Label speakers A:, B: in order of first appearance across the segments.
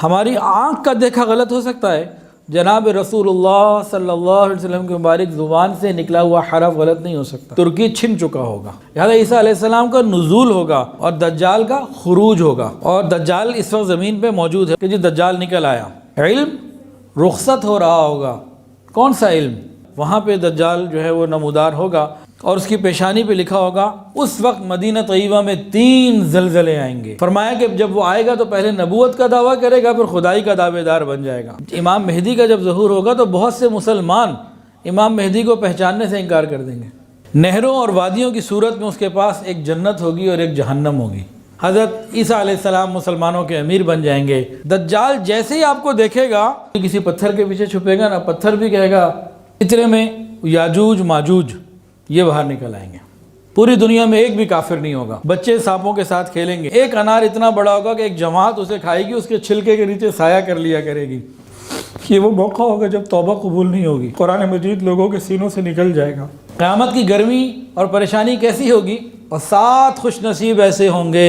A: ہماری آنکھ کا دیکھا غلط ہو سکتا ہے، جناب رسول اللہ صلی اللہ علیہ وسلم کی مبارک زبان سے نکلا ہوا حرف غلط نہیں ہو سکتا، ترکی چھن چکا ہوگا۔ لہٰذا عیسیٰ علیہ السلام کا نزول ہوگا اور دجال کا خروج ہوگا، اور دجال اس وقت زمین پہ موجود ہے کہ جی دجال نکل آیا۔ علم رخصت ہو رہا ہوگا، کون سا علم؟ وہاں پہ دجال جو ہے وہ نمودار ہوگا، اور اس کی پیشانی پہ لکھا ہوگا اس وقت مدینہ طیبہ میں 3 زلزلے آئیں گے۔ فرمایا کہ جب وہ آئے گا تو پہلے نبوت کا دعویٰ کرے گا، پھر خدائی کا دعوے دار بن جائے گا۔ امام مہدی کا جب ظہور ہوگا تو بہت سے مسلمان امام مہدی کو پہچاننے سے انکار کر دیں گے۔ نہروں اور وادیوں کی صورت میں اس کے پاس ایک جنت ہوگی اور ایک جہنم ہوگی۔ حضرت عیسیٰ علیہ السلام مسلمانوں کے امیر بن جائیں گے۔ دجال جیسے ہی آپ کو دیکھے گا کسی پتھر کے پیچھے چھپے گا نا، پتھر بھی کہے گا اتنے میں یاجوج ماجوج یہ باہر نکل آئیں گے۔ پوری دنیا میں ایک بھی کافر نہیں ہوگا۔ بچے سانپوں کے ساتھ کھیلیں گے، ایک انار اتنا بڑا ہوگا کہ ایک جماعت اسے کھائے گی، اس کے چھلکے کے نیچے سایہ کر لیا کرے گی۔ یہ وہ موقع ہوگا جب توبہ قبول نہیں ہوگی، قرآن مجید لوگوں کے سینوں سے نکل جائے گا۔ قیامت کی گرمی اور پریشانی کیسی ہوگی؟ اور 7 خوش نصیب ایسے ہوں گے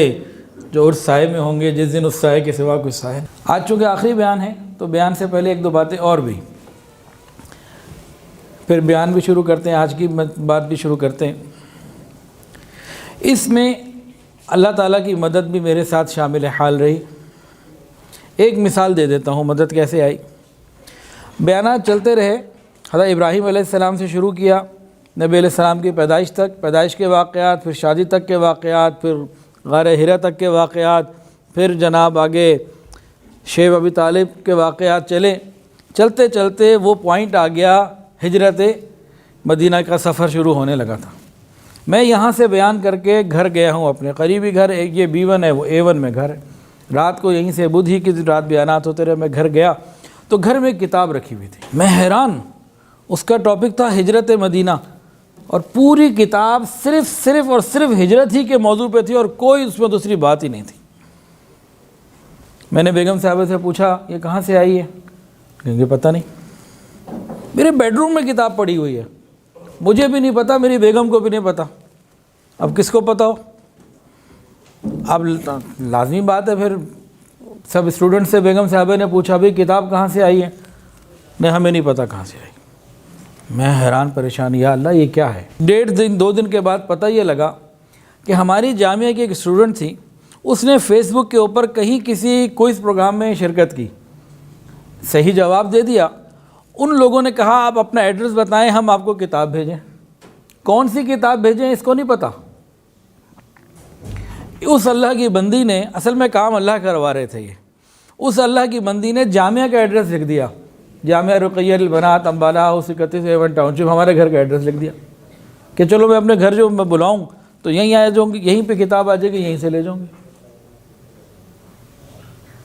A: جو اس سائے میں ہوں گے جس دن اس سائے کے سوا کوئی سائے۔ آج چونکہ آخری بیان ہے تو بیان سے پہلے 1-2 باتیں اور بھی، پھر بیان بھی شروع کرتے ہیں، آج کی بات بھی شروع کرتے ہیں۔ اس میں اللہ تعالیٰ کی مدد بھی میرے ساتھ شامل حال رہی۔ ایک مثال دے دیتا ہوں مدد کیسے آئی۔ بیانات چلتے رہے، حضرت ابراہیم علیہ السلام سے شروع کیا، نبی علیہ السلام کی پیدائش تک، پیدائش کے واقعات، پھر شادی تک کے واقعات، پھر غار حرا تک کے واقعات، پھر جناب آگے شیب ابی طالب کے واقعات چلے۔ چلتے چلتے وہ پوائنٹ آ گیا، ہجرت مدینہ کا سفر شروع ہونے لگا تھا۔ میں یہاں سے بیان کر کے گھر گیا ہوں، اپنے قریبی گھر، ایک یہ B1 ہے، وہ A1 میں گھر ہے۔ رات کو یہیں سے بدھ ہی کی رات بیانات ہوتے رہے، میں گھر گیا تو گھر میں ایک کتاب رکھی ہوئی تھی، میں حیران، اس کا ٹاپک تھا ہجرت مدینہ، اور پوری کتاب صرف اور صرف ہجرت ہی کے موضوع پہ تھی، اور کوئی اس میں دوسری بات ہی نہیں تھی۔ میں نے بیگم صاحبہ سے پوچھا یہ کہاں سے آئی ہے؟ کہیں پتہ نہیں، میرے بیڈ روم میں کتاب پڑی ہوئی ہے، مجھے بھی نہیں پتا، میری بیگم کو بھی نہیں پتا، اب کس کو پتا ہو؟ اب لازمی بات ہے پھر سب اسٹوڈنٹ سے بیگم صاحبہ نے پوچھا بھئی کتاب کہاں سے آئی ہے؟ نہیں ہمیں نہیں پتا کہاں سے آئی۔ میں حیران پریشان، یا اللہ یہ کیا ہے؟ 1.5-2 دن کے بعد پتہ یہ لگا کہ ہماری جامعہ کی ایک اسٹوڈنٹ تھی، اس نے فیس بک کے اوپر کہیں کسی کوئز پروگرام میں شرکت کی، صحیح جواب دے دیا، ان لوگوں نے کہا آپ اپنا ایڈریس بتائیں ہم آپ کو کتاب بھیجیں۔ کون سی کتاب بھیجیں اس کو نہیں پتا۔ اس اللہ کی بندی نے، اصل میں کام اللہ کروا رہے تھے یہ، اس اللہ کی بندی نے جامعہ کا ایڈریس لکھ دیا، Jamia Ruqayya Albanat Ambala house 31 A1 township, ہمارے گھر کا ایڈریس لکھ دیا کہ چلو میں اپنے گھر جو میں بلاؤں تو یہیں آ جاؤں گی، یہیں پہ کتاب آ جائے گی، یہیں سے لے جاؤں گی۔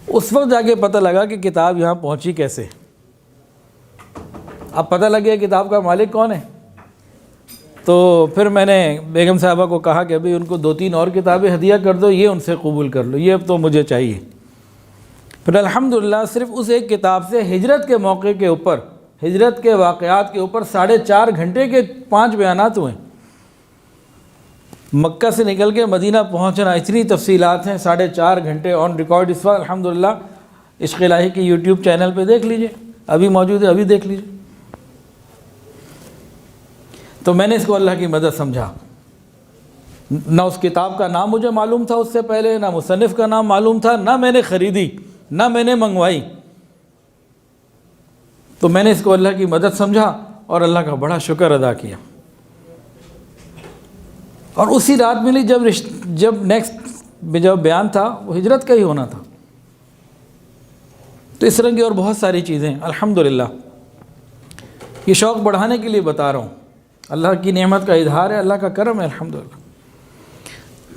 A: اس وقت جا کے پتہ لگا کہ کتاب یہاں پہنچی کیسے۔ اب پتہ لگ گیا کتاب کا مالک کون ہے۔ تو پھر میں نے بیگم صاحبہ کو کہا کہ ابھی ان کو 2-3 اور کتابیں ہدیہ کر دو، یہ ان سے قبول کر لو، یہ اب تو مجھے چاہیے۔ پھر الحمدللہ صرف اس ایک کتاب سے ہجرت کے موقع کے اوپر، ہجرت کے واقعات کے اوپر 4.5 گھنٹے کے 5 بیانات ہوئے۔ مکہ سے نکل کے مدینہ پہنچنا، اتنی تفصیلات ہیں، 4.5 گھنٹے آن ریکارڈ اس وقت الحمدللہ عشق الہی کی یوٹیوب چینل پہ دیکھ لیجئے، ابھی موجود ہے، ابھی دیکھ لیجئے۔ تو میں نے اس کو اللہ کی مدد سمجھا۔ نہ اس کتاب کا نام مجھے معلوم تھا اس سے پہلے، نہ مصنف کا نام معلوم تھا، نہ میں نے خریدی، نہ میں نے منگوائی۔ تو میں نے اس کو اللہ کی مدد سمجھا اور اللہ کا بڑا شکر ادا کیا۔ اور اسی رات ملی جب نیکسٹ جب بیان تھا وہ ہجرت کا ہی ہونا تھا۔ تو اس طرح کی اور بہت ساری چیزیں الحمدللہ، یہ شوق بڑھانے کے لیے بتا رہا ہوں، اللہ کی نعمت کا اظہار ہے، اللہ کا کرم ہے الحمدللہ۔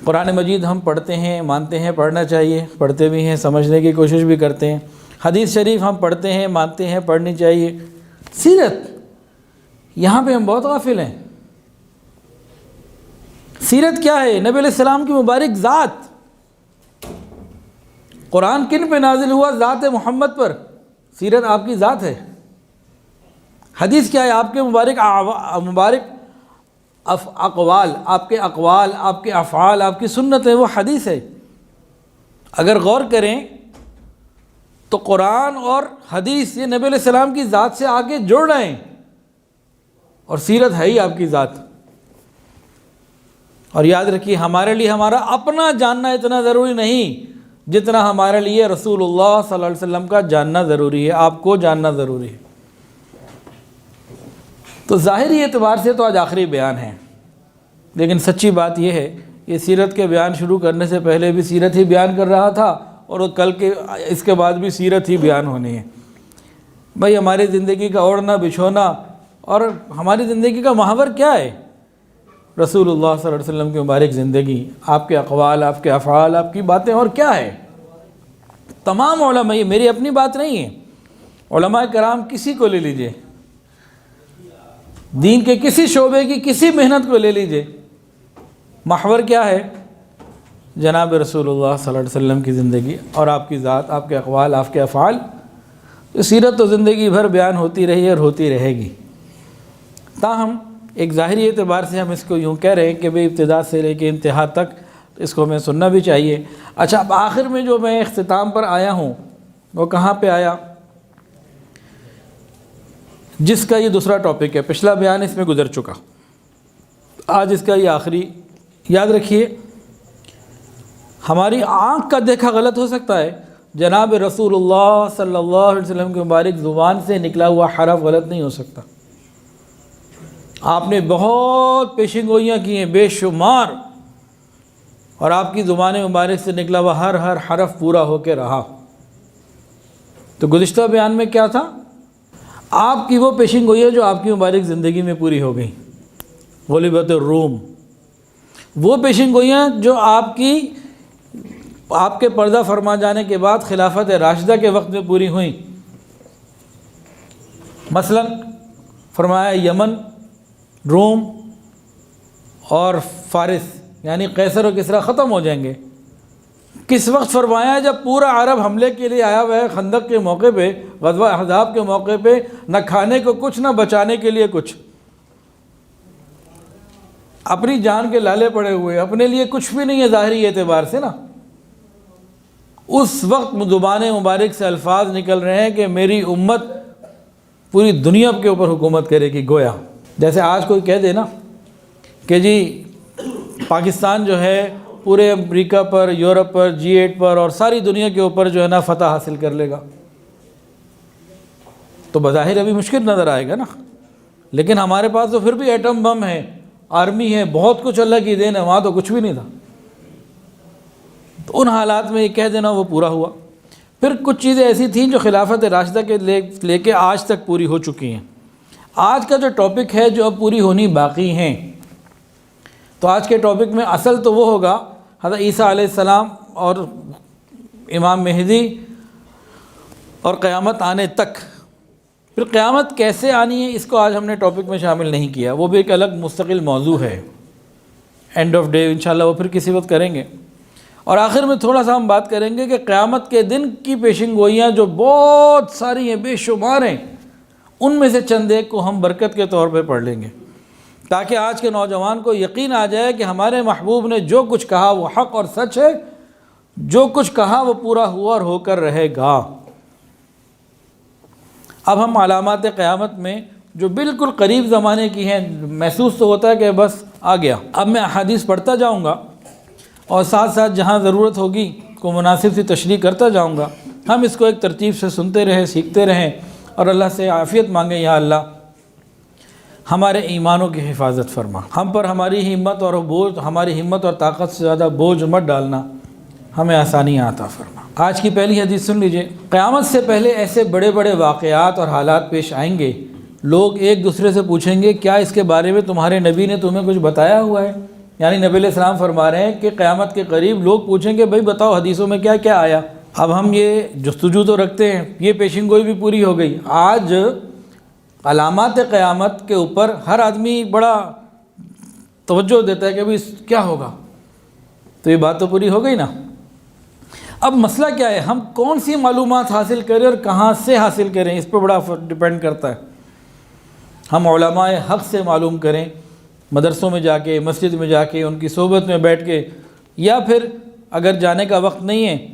A: قرآن مجید ہم پڑھتے ہیں، مانتے ہیں پڑھنا چاہیے، پڑھتے بھی ہیں، سمجھنے کی کوشش بھی کرتے ہیں۔ حدیث شریف ہم پڑھتے ہیں، مانتے ہیں، پڑھنی چاہیے۔ سیرت، یہاں پہ ہم بہت غافل ہیں۔ سیرت کیا ہے؟ نبی علیہ السلام کی مبارک ذات۔ قرآن کن پہ نازل ہوا؟ ذات محمد پر۔ سیرت آپ کی ذات ہے۔ حدیث کیا ہے؟ آپ کے مبارک اقوال، آپ کے اقوال، آپ کے افعال، آپ کی سنت ہے، وہ حدیث ہے۔ اگر غور کریں تو قرآن اور حدیث یہ نبی علیہ السلام کی ذات سے آگے جڑ رہے ہیں، اور سیرت ہے ہی آپ کی ذات۔ اور یاد رکھیے ہمارے لیے ہمارا اپنا جاننا اتنا ضروری نہیں جتنا ہمارے لیے رسول اللہ صلی اللہ علیہ وسلم کا جاننا ضروری ہے، آپ کو جاننا ضروری ہے۔ تو ظاہری اعتبار سے تو آج آخری بیان ہے، لیکن سچی بات یہ ہے کہ سیرت کے بیان شروع کرنے سے پہلے بھی سیرت ہی بیان کر رہا تھا، اور کل کے اس کے بعد بھی سیرت ہی بیان ہونی ہے۔ بھائی ہماری زندگی کا اوڑھنا بچھونا اور ہماری زندگی کا محور کیا ہے؟ رسول اللہ صلی اللہ علیہ وسلم کی مبارک زندگی، آپ کے اقوال، آپ کے افعال، آپ کی باتیں، اور کیا ہے؟ تمام علماء، یہ میری اپنی بات نہیں ہے، علماء کرام کسی کو لے لیجئے، دین کے کسی شعبے کی کسی محنت کو لے لیجئے، محور کیا ہے؟ جناب رسول اللہ صلی اللہ علیہ وسلم کی زندگی اور آپ کی ذات، آپ کے اقوال، آپ کے افعال۔ سیرت تو زندگی بھر بیان ہوتی رہی اور ہوتی رہے گی۔ تاہم ایک ظاہری اعتبار سے ہم اس کو یوں کہہ رہے ہیں کہ بھئی ابتدا سے لے کے انتہا تک اس کو ہمیں سننا بھی چاہیے۔ اچھا، اب آخر میں جو میں اختتام پر آیا ہوں وہ کہاں پہ آیا؟ جس کا یہ دوسرا ٹاپک ہے، پچھلا بیان اس میں گزر چکا، آج اس کا یہ آخری۔ یاد رکھیے ہماری آنکھ کا دیکھا غلط ہو سکتا ہے، جناب رسول اللہ صلی اللہ علیہ وسلم کی مبارک زبان سے نکلا ہوا حرف غلط نہیں ہو سکتا۔ آپ نے بہت پیشن گوئیاں کی ہیں، بے شمار، اور آپ کی زبان مبارک سے نکلا ہوا ہر حرف پورا ہو کے رہا۔ تو گزشتہ بیان میں کیا تھا؟ آپ کی وہ پیشن گوئیاں جو آپ کی مبارک زندگی میں پوری ہو گئیں، غلبت الروم، وہ پیشن گوئیاں جو آپ کے پردہ فرما جانے کے بعد خلافت راشدہ کے وقت میں پوری ہوئیں۔ مثلا فرمایا یمن، روم اور فارس یعنی قیصر و کسریٰ ختم ہو جائیں گے۔ کس وقت فرمایا؟ جب پورا عرب حملے کے لیے آیا ہوا ہے، خندق کے موقع پہ، غزوہ احزاب کے موقع پہ، نہ کھانے کو کچھ، نہ بچانے کے لیے کچھ، اپنی جان کے لالے پڑے ہوئے، اپنے لیے کچھ بھی نہیں ہے ظاہری اعتبار سے نا۔ اس وقت زبان مبارک سے الفاظ نکل رہے ہیں کہ میری امت پوری دنیا کے اوپر حکومت کرے گی، گویا جیسے آج کوئی کہہ دے نا کہ جی پاکستان جو ہے پورے امریکہ پر، یورپ پر، G8 پر اور ساری دنیا کے اوپر جو ہے نا فتح حاصل کر لے گا، تو بظاہر ابھی مشکل نظر آئے گا نا، لیکن ہمارے پاس تو پھر بھی ایٹم بم ہے، آرمی ہے، بہت کچھ اللہ کی دین ہے، وہاں تو کچھ بھی نہیں تھا۔ تو ان حالات میں یہ کہہ دینا وہ پورا ہوا۔ پھر کچھ چیزیں ایسی تھیں جو خلافت راشدہ کے لے کے آج تک پوری ہو چکی ہیں۔ آج کا جو ٹاپک ہے جو اب پوری ہونی باقی ہیں، تو آج کے ٹاپک میں اصل تو وہ ہوگا حضرت عیسیٰ علیہ السلام اور امام مہدی اور قیامت آنے تک۔ پھر قیامت کیسے آنی ہے اس کو آج ہم نے ٹاپک میں شامل نہیں کیا، وہ بھی ایک الگ مستقل موضوع ہے، اینڈ آف ڈے انشاءاللہ وہ پھر کسی وقت کریں گے۔ اور آخر میں تھوڑا سا ہم بات کریں گے کہ قیامت کے دن کی پیشن گوئیاں جو بہت ساری ہیں، بے شمار ہیں، ان میں سے چند ایک کو ہم برکت کے طور پہ پڑھ لیں گے، تاکہ آج کے نوجوان کو یقین آ جائے کہ ہمارے محبوب نے جو کچھ کہا وہ حق اور سچ ہے، جو کچھ کہا وہ پورا ہوا اور ہو کر رہے گا۔ اب ہم علامات قیامت میں جو بالکل قریب زمانے کی ہیں، محسوس تو ہوتا ہے کہ بس آ گیا۔ اب میں احادیث پڑھتا جاؤں گا اور ساتھ ساتھ جہاں ضرورت ہوگی کو مناسب سی تشریح کرتا جاؤں گا۔ ہم اس کو ایک ترتیب سے سنتے رہیں، سیکھتے رہیں، اور اللہ سے عافیت مانگیں، یا اللہ ہمارے ایمانوں کی حفاظت فرما، ہم پر ہماری ہمت اور طاقت سے زیادہ بوجھ مت ڈالنا، ہمیں آسانیاں عطا فرما۔ آج کی پہلی حدیث سن لیجئے۔ قیامت سے پہلے ایسے بڑے بڑے واقعات اور حالات پیش آئیں گے، لوگ ایک دوسرے سے پوچھیں گے کیا اس کے بارے میں تمہارے نبی نے تمہیں کچھ بتایا ہوا ہے؟ یعنی نبی علیہ السلام فرما رہے ہیں کہ قیامت کے قریب لوگ پوچھیں گے بھائی بتاؤ حدیثوں میں کیا کیا آیا۔ اب ہم یہ جستجو تو رکھتے ہیں، یہ پیشن گوئی بھی پوری ہو گئی۔ آج علامات قیامت کے اوپر ہر آدمی بڑا توجہ دیتا ہے کہ بھائی کیا ہوگا، تو یہ بات تو پوری ہو گئی نا۔ اب مسئلہ کیا ہے، ہم کون سی معلومات حاصل کریں اور کہاں سے حاصل کریں، اس پہ بڑا ڈیپینڈ کرتا ہے۔ ہم علماء حق سے معلوم کریں، مدرسوں میں جا کے، مسجد میں جا کے، ان کی صحبت میں بیٹھ کے، یا پھر اگر جانے کا وقت نہیں ہے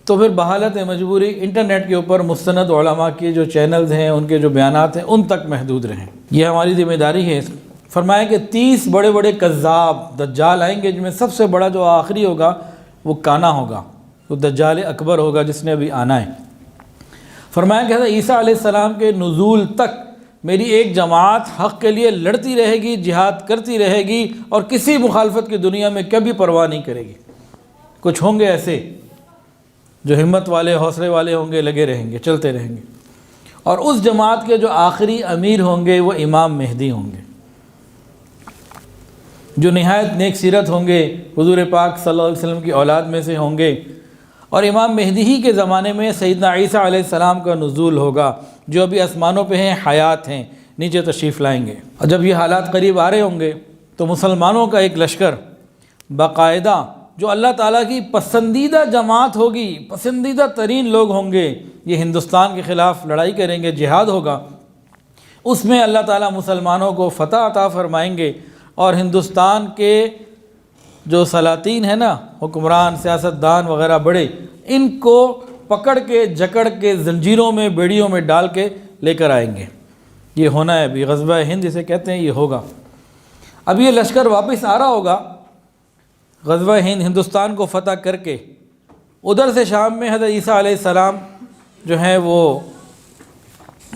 A: تو پھر بحالت مجبوری انٹرنیٹ کے اوپر مستند علماء کے جو چینلز ہیں، ان کے جو بیانات ہیں، ان تک محدود رہیں۔ یہ ہماری ذمہ داری ہے۔ فرمایا کہ 30 بڑے بڑے کذاب دجال آئیں گے، جن میں سب سے بڑا جو آخری ہوگا وہ کانا ہوگا، وہ دجال اکبر ہوگا جس نے ابھی آنا ہے۔ فرمایا کہ حضرت عیسیٰ علیہ السلام کے نزول تک میری ایک جماعت حق کے لیے لڑتی رہے گی، جہاد کرتی رہے گی، اور کسی مخالفت کی دنیا میں کبھی پرواہ نہیں کرے گی۔ کچھ ہوں گے ایسے جو ہمت والے، حوصلے والے ہوں گے، لگے رہیں گے، چلتے رہیں گے، اور اس جماعت کے جو آخری امیر ہوں گے وہ امام مہدی ہوں گے، جو نہایت نیک سیرت ہوں گے، حضور پاک صلی اللہ علیہ وسلم کی اولاد میں سے ہوں گے۔ اور امام مہدی ہی کے زمانے میں سیدنا عیسیٰ علیہ السلام کا نزول ہوگا، جو ابھی آسمانوں پہ ہیں، حیات ہیں، نیچے تشریف لائیں گے۔ اور جب یہ حالات قریب آ رہے ہوں گے تو مسلمانوں کا ایک لشکر باقاعدہ، جو اللہ تعالیٰ کی پسندیدہ جماعت ہوگی، پسندیدہ ترین لوگ ہوں گے، یہ ہندوستان کے خلاف لڑائی کریں گے، جہاد ہوگا۔ اس میں اللہ تعالیٰ مسلمانوں کو فتح عطا فرمائیں گے، اور ہندوستان کے جو سلاطین ہیں نا، حکمران، سیاستدان وغیرہ بڑے، ان کو پکڑ کے، جکڑ کے، زنجیروں میں، بیڑیوں میں ڈال کے لے کر آئیں گے۔ یہ ہونا ہے ابھی، غزوہ ہند جسے کہتے ہیں، یہ ہوگا۔ اب یہ لشکر واپس آ رہا ہوگا غزوہ ہند، ہندوستان کو فتح کر کے۔ ادھر سے شام میں حضرت عیسیٰ علیہ السلام جو ہیں وہ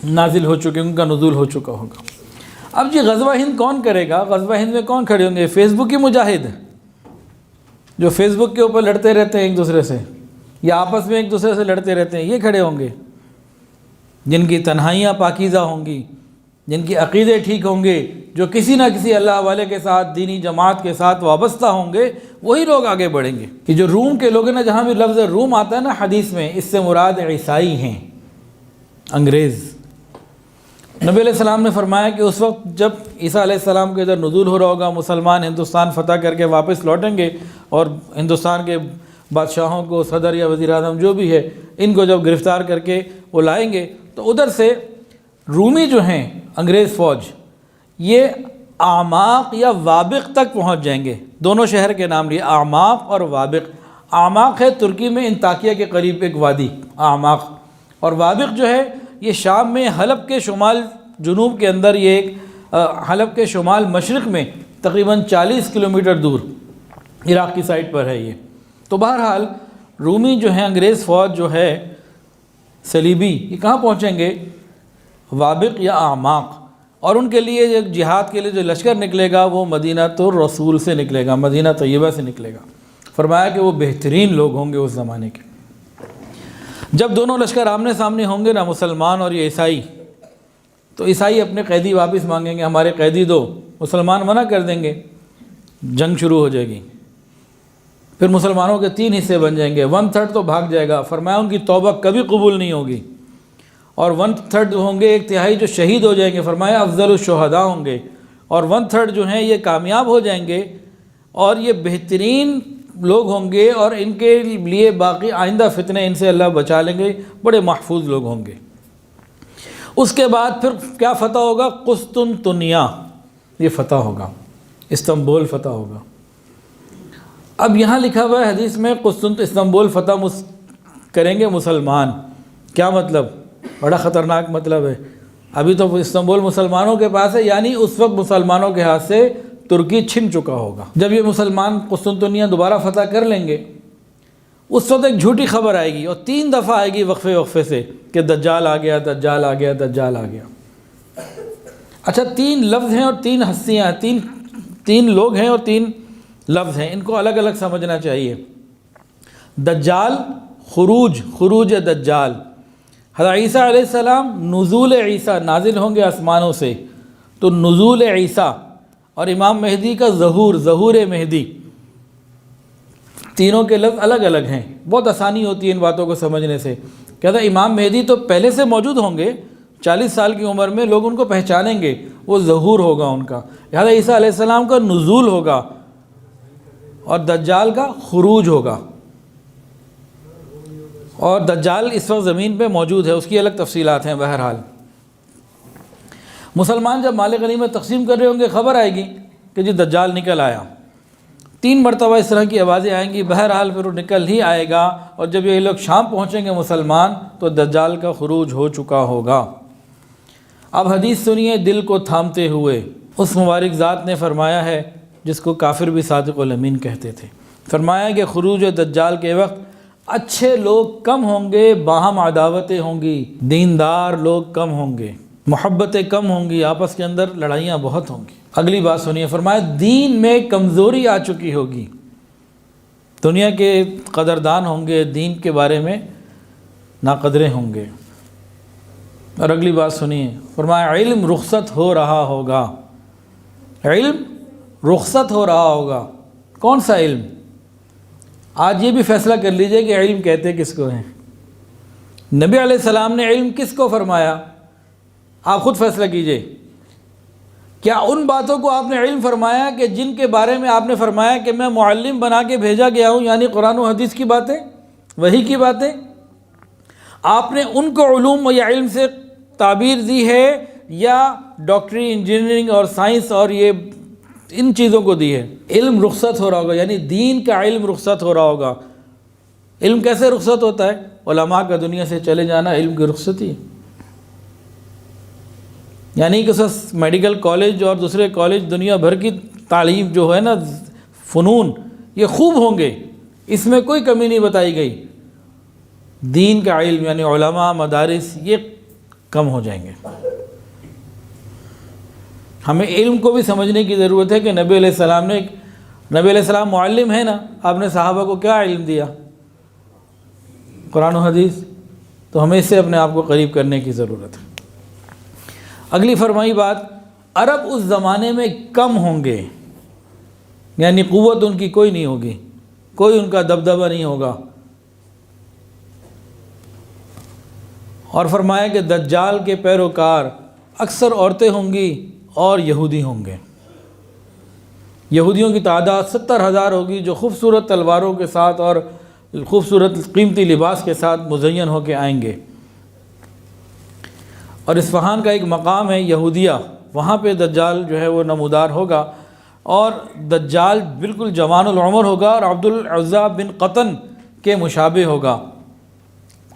A: نازل ہو چکے، ان کا نزول ہو چکا ہوگا۔ اب جی غزوہ ہند کون کرے گا؟ غزوہ ہند میں کون کھڑے ہوں گے؟ فیس بک کی مجاہد جو فیس بک کے اوپر لڑتے رہتے ہیں ایک دوسرے سے، یا آپس میں ایک دوسرے سے لڑتے رہتے ہیں، یہ کھڑے ہوں گے۔ جن کی تنہائیاں پاکیزہ ہوں گی، جن کی عقیدے ٹھیک ہوں گے، جو کسی نہ کسی اللہ والے کے ساتھ، دینی جماعت کے ساتھ وابستہ ہوں گے، وہی لوگ آگے بڑھیں گے۔ کہ جو روم کے لوگ ہیں نا، جہاں بھی لفظ روم آتا ہے نا حدیث میں، اس سے مراد عیسائی ہیں، انگریز۔ نبی علیہ السلام نے فرمایا کہ اس وقت جب عیسیٰ علیہ السلام کے ادھر نزول ہو رہا ہوگا، مسلمان ہندوستان فتح کر کے واپس لوٹیں گے، اور ہندوستان کے بادشاہوں کو، صدر یا وزیر اعظم جو بھی ہے، ان کو جب گرفتار کر کے وہ لائیں گے، تو ادھر سے رومی جو ہیں انگریز فوج، یہ اعماق یا وابق تک پہنچ جائیں گے۔ دونوں شہر کے نام لیے، اعماق اور وابق۔ اعماق ہے ترکی میں انطاکیہ کے قریب ایک وادی، اعماق، اور وابق جو ہے یہ شام میں، حلب کے شمال جنوب کے اندر، یہ ایک حلب کے شمال مشرق میں تقریباً 40 کلومیٹر دور عراق کی سائٹ پر ہے یہ۔ تو بہرحال رومی جو ہیں، انگریز فوج جو ہے صلیبی، یہ کہاں پہنچیں گے؟ وابق یا اعماق۔ اور ان کے لیے جہاد کے لیے جو لشکر نکلے گا وہ مدینہ الرسول سے نکلے گا، مدینہ طیبہ سے نکلے گا۔ فرمایا کہ وہ بہترین لوگ ہوں گے اس زمانے کے۔ جب دونوں لشکر آمنے سامنے ہوں گے نا، مسلمان اور یہ عیسائی، تو عیسائی اپنے قیدی واپس مانگیں گے، ہمارے قیدی دو، مسلمان منع کر دیں گے، جنگ شروع ہو جائے گی۔ پھر مسلمانوں کے 3 حصے بن جائیں گے، 1/3 تو بھاگ جائے گا۔ فرمایا ان کی توبہ کبھی قبول نہیں ہوگی، اور 1/3 ہوں گے، 1/3 جو شہید ہو جائیں گے۔ فرمایا افضل الشہداء ہوں گے، اور 1/3 جو ہیں یہ کامیاب ہو جائیں گے، اور یہ بہترین لوگ ہوں گے، اور ان کے لیے باقی آئندہ فتنے ان سے اللہ بچا لیں گے، بڑے محفوظ لوگ ہوں گے۔ اس کے بعد پھر کیا فتح ہوگا؟ قسطنطنیہ، یہ فتح ہوگا، استنبول فتح ہوگا۔ اب یہاں لکھا ہوا ہے حدیث میں استنبول فتح کریں گے مسلمان۔ کیا مطلب؟ بڑا خطرناک مطلب ہے۔ ابھی تو استنبول مسلمانوں کے پاس ہے، یعنی اس وقت مسلمانوں کے ہاتھ سے ترکی چھن چکا ہوگا۔ جب یہ مسلمان قسطنطنیہ دوبارہ فتح کر لیں گے، اس وقت ایک جھوٹی خبر آئے گی، اور 3 دفعہ آئے گی وقفے سے، کہ دجال آ گیا، دجال آ گیا، دجال آ گیا۔ اچھا، 3 لفظ ہیں اور 3 ہستیاں، 3 لوگ ہیں اور 3 لفظ ہیں، ان کو الگ الگ سمجھنا چاہیے۔ دجال، خروج دجال۔ حضرت عیسیٰ علیہ السلام، نزول عیسیٰ، نازل ہوں گے آسمانوں سے، تو نزول عیسیٰ، اور امام مہدی کا ظہور مہدی، تینوں کے لفظ الگ الگ ہیں۔ بہت آسانی ہوتی ہے ان باتوں کو سمجھنے سے۔ کہتا ہے امام مہدی تو پہلے سے موجود ہوں گے، 40 سال کی عمر میں لوگ ان کو پہچانیں گے، وہ ظہور ہوگا ان کا۔ لہذا عیسیٰ علیہ السلام کا نزول ہوگا، اور دجال کا خروج ہوگا۔ اور دجال اس وقت زمین پہ موجود ہے، اس کی الگ تفصیلات ہیں۔ بہرحال مسلمان جب مال غنیمت تقسیم کر رہے ہوں گے، خبر آئے گی کہ جی دجال نکل آیا، 3 مرتبہ اس طرح کی آوازیں آئیں گی، بہرحال پھر وہ نکل ہی آئے گا، اور جب یہ لوگ شام پہنچیں گے مسلمان تو دجال کا خروج ہو چکا ہوگا۔ اب حدیث سنیے دل کو تھامتے ہوئے۔ اس مبارک ذات نے فرمایا ہے جس کو کافر بھی صادق الامین کہتے تھے، فرمایا کہ خروج دجال کے وقت اچھے لوگ کم ہوں گے، باہم عداوتیں ہوں گی، دیندار لوگ کم ہوں گے، محبتیں کم ہوں گی، آپس کے اندر لڑائیاں بہت ہوں گی۔ اگلی بات سنیے، فرمایا دین میں کمزوری آ چکی ہوگی، دنیا کے قدردان ہوں گے، دین کے بارے میں ناقدرے ہوں گے۔ اور اگلی بات سنیے، فرمایا علم رخصت ہو رہا ہوگا، علم رخصت ہو رہا ہوگا۔ کون سا علم؟ آج یہ بھی فیصلہ کر لیجئے کہ علم کہتے کس کو ہیں۔ نبی علیہ السلام نے علم کس کو فرمایا؟ آپ خود فیصلہ کیجئے۔ کیا ان باتوں کو آپ نے علم فرمایا کہ جن کے بارے میں آپ نے فرمایا کہ میں معلم بنا کے بھیجا گیا ہوں، یعنی قرآن و حدیث کی باتیں، وحی کی باتیں؟ آپ نے ان کو علوم یا علم سے تعبیر دی ہے یا ڈاکٹری، انجینئرنگ اور سائنس اور یہ ان چیزوں کو دی ہے؟ علم رخصت ہو رہا ہوگا، یعنی دین کا علم رخصت ہو رہا ہوگا۔ علم کیسے رخصت ہوتا ہے؟ علماء کا دنیا سے چلے جانا علم کی رخصتی ہے۔ یعنی کہ میڈیکل کالج اور دوسرے کالج، دنیا بھر کی تعلیم جو ہے نا، فنون یہ خوب ہوں گے، اس میں کوئی کمی نہیں بتائی گئی، دین کا علم یعنی علماء، مدارس یہ کم ہو جائیں گے۔ ہمیں علم کو بھی سمجھنے کی ضرورت ہے کہ نبی علیہ السلام معلم ہے نا، آپ نے صحابہ کو کیا علم دیا؟ قرآن و حدیث۔ تو ہمیں اس سے اپنے آپ کو قریب کرنے کی ضرورت ہے۔ اگلی فرمائی بات، عرب اس زمانے میں کم ہوں گے، یعنی قوت ان کی کوئی نہیں ہوگی، کوئی ان کا دبدبہ نہیں ہوگا۔ اور فرمایا کہ دجال کے پیروکار اکثر عورتیں ہوں گی اور یہودی ہوں گے۔ یہودیوں کی تعداد 70,000 ہوگی جو خوبصورت تلواروں کے ساتھ اور خوبصورت قیمتی لباس کے ساتھ مزین ہو کے آئیں گے۔ اور اصفہان کا ایک مقام ہے یہودیہ، وہاں پہ دجال جو ہے وہ نمودار ہوگا، اور دجال بالکل جوان العمر ہوگا اور عبد العزیٰ بن قطن کے مشابہ ہوگا۔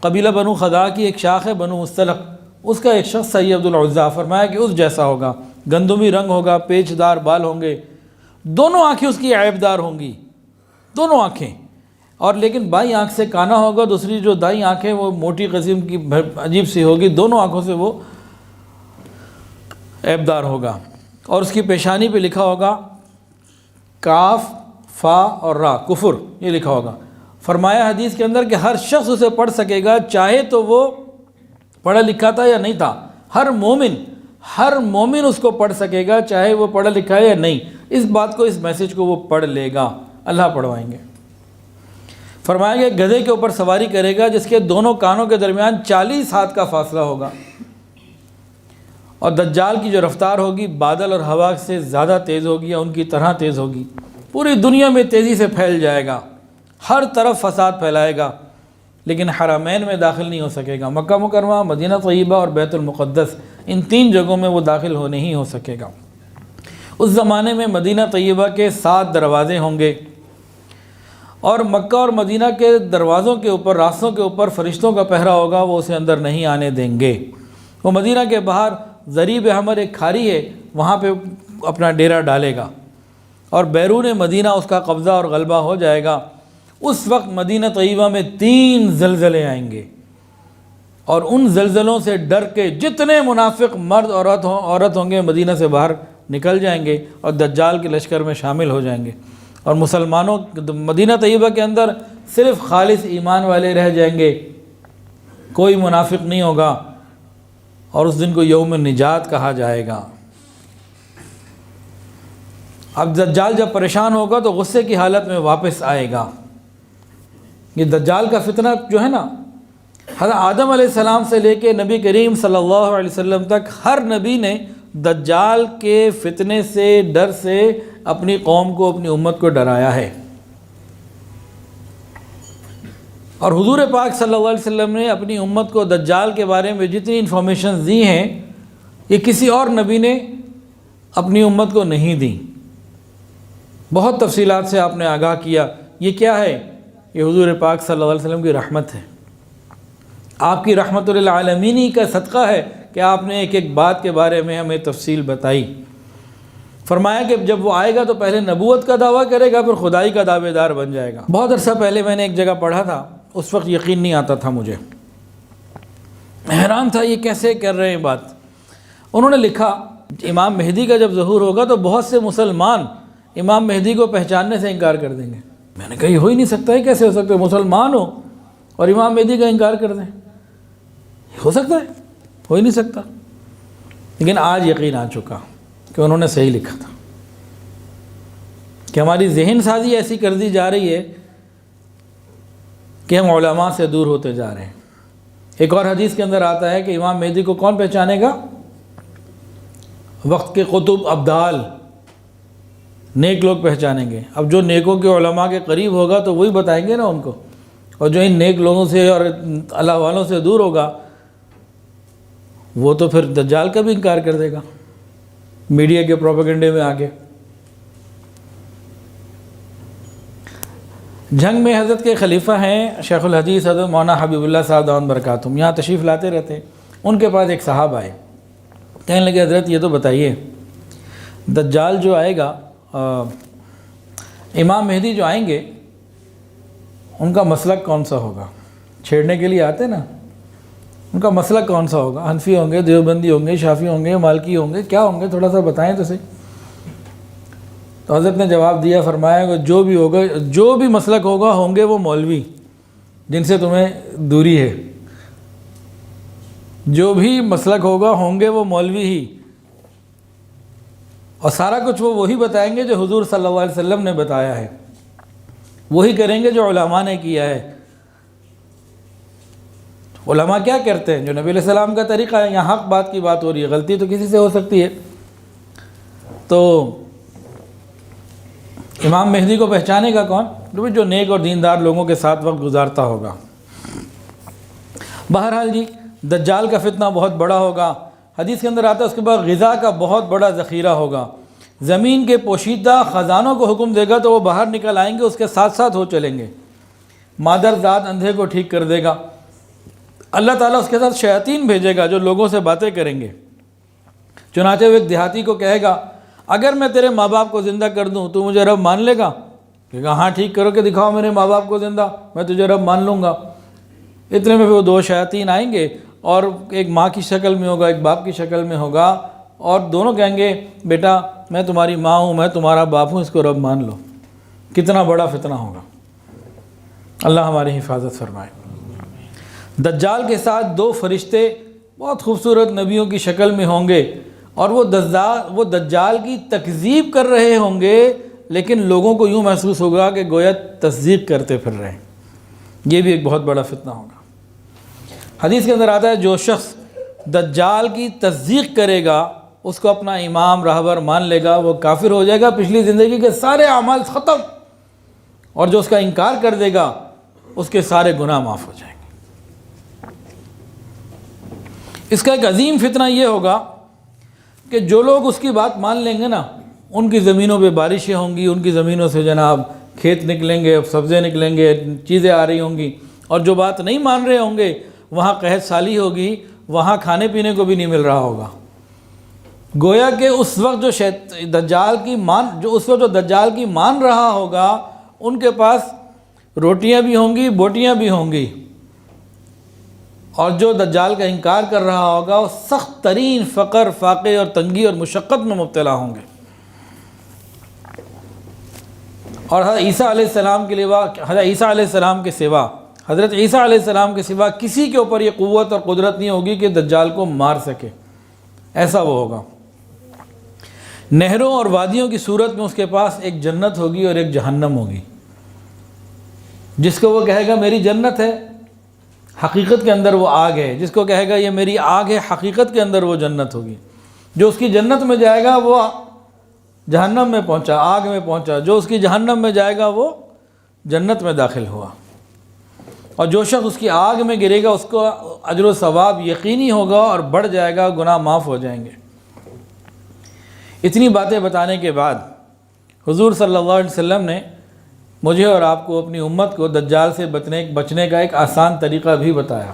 A: قبیلہ بنو خزاع کی ایک شاخ ہے بنو مستلق، اس کا ایک شخص ہے عبد العزیٰ، فرمایا کہ اس جیسا ہوگا، گندمی رنگ ہوگا، پیچ دار بال ہوں گے، دونوں آنکھیں اس کی عیب دار ہوں گی، دونوں آنکھیں، اور لیکن بائیں آنکھ سے کانا ہوگا، دوسری جو دائیں آنکھ ہے وہ موٹی قسم کی عجیب سی ہوگی، دونوں آنکھوں سے وہ عیب دار ہوگا، اور اس کی پیشانی پہ لکھا ہوگا کاف، فا اور را، کفر، یہ لکھا ہوگا۔ فرمایا حدیث کے اندر کہ ہر شخص اسے پڑھ سکے گا، چاہے تو وہ پڑھا لکھا تھا یا نہیں تھا، ہر مومن اس کو پڑھ سکے گا، چاہے وہ پڑھا لکھا ہے یا نہیں، اس بات کو، اس میسج کو وہ پڑھ لے گا، اللہ پڑھوائیں گے۔ فرمایا کہ گدھے کے اوپر سواری کرے گا جس کے دونوں کانوں کے درمیان 40 ہاتھ کا فاصلہ ہوگا، اور دجال کی جو رفتار ہوگی بادل اور ہوا سے زیادہ تیز ہوگی یا ان کی طرح تیز ہوگی، پوری دنیا میں تیزی سے پھیل جائے گا، ہر طرف فساد پھیلائے گا، لیکن حرمین میں داخل نہیں ہو سکے گا، مکہ مکرمہ، مدینہ طیبہ اور بیت المقدس، ان 3 جگہوں میں وہ داخل نہیں ہو سکے گا۔ اس زمانے میں مدینہ طیبہ کے 7 دروازے ہوں گے، اور مکہ اور مدینہ کے دروازوں کے اوپر، راستوں کے اوپر فرشتوں کا پہرا ہوگا، وہ اسے اندر نہیں آنے دیں گے۔ وہ مدینہ کے باہر ضریب احمر ایک کھاری ہے، وہاں پہ اپنا ڈیرا ڈالے گا، اور بیرون مدینہ اس کا قبضہ اور غلبہ ہو جائے گا۔ اس وقت مدینہ طیبہ میں 3 زلزلے آئیں گے، اور ان زلزلوں سے ڈر کے جتنے منافق مرد عورت ہوں گے مدینہ سے باہر نکل جائیں گے اور دجال کے لشکر میں شامل ہو جائیں گے، اور مسلمانوں مدینہ طیبہ کے اندر صرف خالص ایمان والے رہ جائیں گے، کوئی منافق نہیں ہوگا، اور اس دن کو یوم نجات کہا جائے گا۔ اب دجال جب پریشان ہوگا تو غصے کی حالت میں واپس آئے گا۔ یہ دجال کا فتنہ جو ہے نا، حضرت آدم علیہ السلام سے لے کے نبی کریم صلی اللہ علیہ وسلم تک ہر نبی نے دجال کے فتنے سے، ڈر سے اپنی قوم کو، اپنی امت کو ڈرایا ہے، اور حضور پاک صلی اللہ علیہ وسلم نے اپنی امت کو دجال کے بارے میں جتنی انفارمیشن دی ہیں، یہ کسی اور نبی نے اپنی امت کو نہیں دی۔ بہت تفصیلات سے آپ نے آگاہ کیا. یہ کیا ہے؟ یہ حضور پاک صلی اللہ علیہ وسلم کی رحمت ہے، آپ کی رحمت للعالمین کا صدقہ ہے کہ آپ نے ایک ایک بات کے بارے میں ہمیں تفصیل بتائی. فرمایا کہ جب وہ آئے گا تو پہلے نبوت کا دعویٰ کرے گا، پھر خدائی کا دعوے دار بن جائے گا. بہت عرصہ پہلے میں نے ایک جگہ پڑھا تھا، اس وقت یقین نہیں آتا تھا مجھے، حیران تھا یہ کیسے کر رہے ہیں بات. انہوں نے لکھا امام مہدی کا جب ظہور ہوگا تو بہت سے مسلمان امام مہدی کو پہچاننے سے انکار کر دیں گے. میں نے کہا یہ ہو ہی نہیں سکتا ہے، کیسے ہو سکتا ہے مسلمان ہو اور امام مہدی کا انکار کر دیں؟ ہو سکتا ہے؟ ہو ہی نہیں سکتا. لیکن آج یقین آ چکا کہ انہوں نے صحیح لکھا تھا، کہ ہماری ذہن سازی ایسی کر دی جا رہی ہے کہ ہم علماء سے دور ہوتے جا رہے ہیں. ایک اور حدیث کے اندر آتا ہے کہ امام مہدی کو کون پہچانے گا؟ وقت کے قطب ابدال، نیک لوگ پہچانیں گے. اب جو نیکوں کے علماء کے قریب ہوگا تو وہی بتائیں گے نا ان کو، اور جو ان نیک لوگوں سے اور اللہ والوں سے دور ہوگا وہ تو پھر دجال کا بھی انکار کر دے گا میڈیا کے پروپیگنڈے میں آگے. جنگ میں حضرت کے خلیفہ ہیں شیخ الحدیث حضرت مولانا حبیب اللہ صاحب دامت برکاتہم، یہاں تشریف لاتے رہتے. ان کے پاس ایک صاحب آئے، کہنے لگے حضرت یہ تو بتائیے دجال جو آئے گا، امام مہدی جو آئیں گے ان کا مسلک کون سا ہوگا؟ چھیڑنے کے لیے آتے نا، ان کا مسلک کون سا ہوگا؟ حنفی ہوں گے، دیوبندی ہوں گے، شافعی ہوں گے، مالکی ہوں گے، کیا ہوں گے؟ تھوڑا سا بتائیں تو صحیح. تو حضرت نے جواب دیا، فرمایا کہ جو بھی ہوگا، جو بھی مسلک ہوگا، ہوں گے وہ مولوی جن سے تمہیں دوری ہے. جو بھی مسلک ہوگا ہوں گے وہ مولوی ہی، اور سارا کچھ وہ وہی بتائیں گے جو حضور صلی اللہ علیہ وسلم نے بتایا ہے، وہی کریں گے جو علماء نے کیا ہے. علماء کیا کرتے ہیں؟ جو نبی علیہ السلام کا طریقہ ہے. یہاں حق بات کی بات ہو رہی ہے، غلطی تو کسی سے ہو سکتی ہے. تو امام مہدی کو پہچانے گا کون؟ جو نیک اور دیندار لوگوں کے ساتھ وقت گزارتا ہوگا. بہرحال جی، دجال کا فتنہ بہت بڑا ہوگا. حدیث کے اندر آتا ہے اس کے بعد غذا کا بہت بڑا ذخیرہ ہوگا. زمین کے پوشیدہ خزانوں کو حکم دے گا تو وہ باہر نکل آئیں گے، اس کے ساتھ ساتھ ہو چلیں گے. مادر ذات اندھے کو ٹھیک کر دے گا. اللہ تعالیٰ اس کے ساتھ شیاطین بھیجے گا جو لوگوں سے باتیں کریں گے. چنانچہ وہ ایک دیہاتی کو کہے گا اگر میں تیرے ماں باپ کو زندہ کر دوں تو مجھے رب مان لے گا؟ کہے گا ہاں ٹھیک کرو کہ دکھاؤ میرے ماں باپ کو زندہ، میں تجھے رب مان لوں گا. اتنے میں پھر وہ دو شیاطین آئیں گے، اور ایک ماں کی شکل میں ہوگا، ایک باپ کی شکل میں ہوگا، اور دونوں کہیں گے بیٹا میں تمہاری ماں ہوں، میں تمہارا باپ ہوں، اس کو رب مان لو. کتنا بڑا فتنہ ہوگا، اللہ ہماری حفاظت فرمائے. دجال کے ساتھ دو فرشتے بہت خوبصورت نبیوں کی شکل میں ہوں گے، اور وہ دجال کی تکذیب کر رہے ہوں گے، لیکن لوگوں کو یوں محسوس ہوگا کہ گویا تصدیق کرتے پھر رہے ہیں. یہ بھی ایک بہت بڑا فتنہ ہوگا. حدیث کے اندر آتا ہے جو شخص دجال کی تصدیق کرے گا، اس کو اپنا امام رہبر مان لے گا، وہ کافر ہو جائے گا، پچھلی زندگی کے سارے اعمال ختم. اور جو اس کا انکار کر دے گا اس کے سارے گناہ معاف ہو جائیں گے. اس کا ایک عظیم فتنہ یہ ہوگا کہ جو لوگ اس کی بات مان لیں گے نا، ان کی زمینوں پہ بارشیں ہوں گی، ان کی زمینوں سے جناب کھیت نکلیں گے، سبزے نکلیں گے، چیزیں آ رہی ہوں گی. اور جو بات نہیں مان رہے ہوں گے وہاں قحط سالی ہوگی، وہاں کھانے پینے کو بھی نہیں مل رہا ہوگا. گویا کہ اس وقت جو دجال کی مان رہا ہوگا ان کے پاس روٹیاں بھی ہوں گی، بوٹیاں بھی ہوں گی، اور جو دجال کا انکار کر رہا ہوگا وہ سخت ترین فقر، فاقے اور تنگی اور مشقت میں مبتلا ہوں گے. اور حضرت عیسیٰ علیہ السلام کے سوا کسی کے اوپر یہ قوت اور قدرت نہیں ہوگی کہ دجال کو مار سکے. ایسا وہ ہوگا. نہروں اور وادیوں کی صورت میں اس کے پاس ایک جنت ہوگی اور ایک جہنم ہوگی. جس کو وہ کہے گا میری جنت ہے، حقیقت کے اندر وہ آگ ہے. جس کو کہے گا یہ میری آگ ہے، حقیقت کے اندر وہ جنت ہوگی. جو اس کی جنت میں جائے گا وہ جہنم میں پہنچا، آگ میں پہنچا. جو اس کی جہنم میں جائے گا وہ جنت میں داخل ہوا. اور جو شخص اس کی آگ میں گرے گا اس کو اجر و ثواب یقینی ہوگا اور بڑھ جائے گا، گناہ معاف ہو جائیں گے. اتنی باتیں بتانے کے بعد حضور صلی اللہ علیہ وسلم نے مجھے اور آپ کو اپنی امت کو دجال سے بچنے کا ایک آسان طریقہ بھی بتایا۔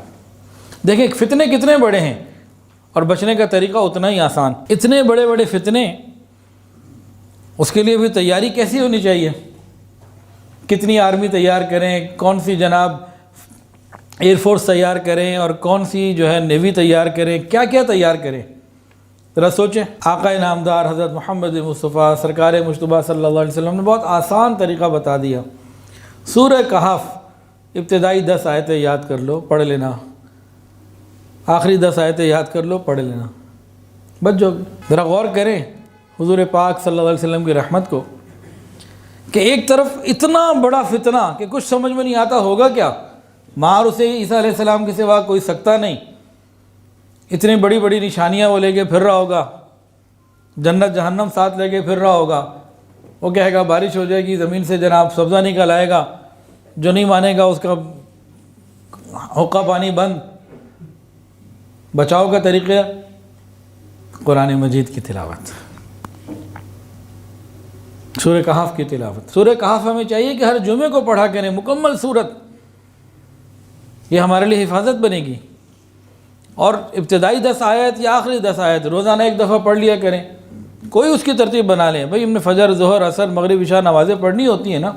A: دیکھیں فتنے کتنے بڑے ہیں اور بچنے کا طریقہ اتنا ہی آسان۔ اتنے بڑے بڑے فتنے، اس کے لیے بھی تیاری کیسی ہونی چاہیے، کتنی آرمی تیار کریں، کون سی جناب ایئر فورس تیار کریں اور کون سی جو ہے نیوی تیار کریں، کیا کیا تیار کریں، ذرا سوچیں۔ آقا نامدار حضرت محمد مصطفیٰ سرکار مجتبیٰ صلی اللہ علیہ وسلم نے بہت آسان طریقہ بتا دیا۔ سورہ کہف ابتدائی 10 آیتیں یاد کر لو، پڑھ لینا، آخری 10 آیتیں یاد کر لو، پڑھ لینا، بچ جاؤ گے۔ ذرا غور کریں حضور پاک صلی اللہ علیہ وسلم کی رحمت کو، کہ ایک طرف اتنا بڑا فتنہ کہ کچھ سمجھ میں نہیں آتا ہوگا کیا، مار اسے عیسیٰ علیہ السلام کے سوا کوئی سکتا نہیں، اتنی بڑی بڑی نشانیاں وہ لے کے پھر رہا ہوگا، جنت جہنم ساتھ لے کے پھر رہا ہوگا، وہ کہے گا بارش ہو جائے گی، زمین سے جناب سبزہ نکل آئے گا، جو نہیں مانے گا اس کا حقہ پانی بند۔ بچاؤ کا طریقہ قرآن مجید کی تلاوت، سورہ کہف کی تلاوت۔ سورہ کہف ہمیں چاہیے کہ ہر جمعے کو پڑھا کریں، مکمل سورت، یہ ہمارے لیے حفاظت بنے گی۔ اور ابتدائی 10 آیت یا آخری 10 آیت روزانہ ایک دفعہ پڑھ لیا کریں، کوئی اس کی ترتیب بنا لیں۔ بھائی ہم نے فجر، ظہر، عصر، مغرب، عشاء نمازیں پڑھنی ہوتی ہیں نا،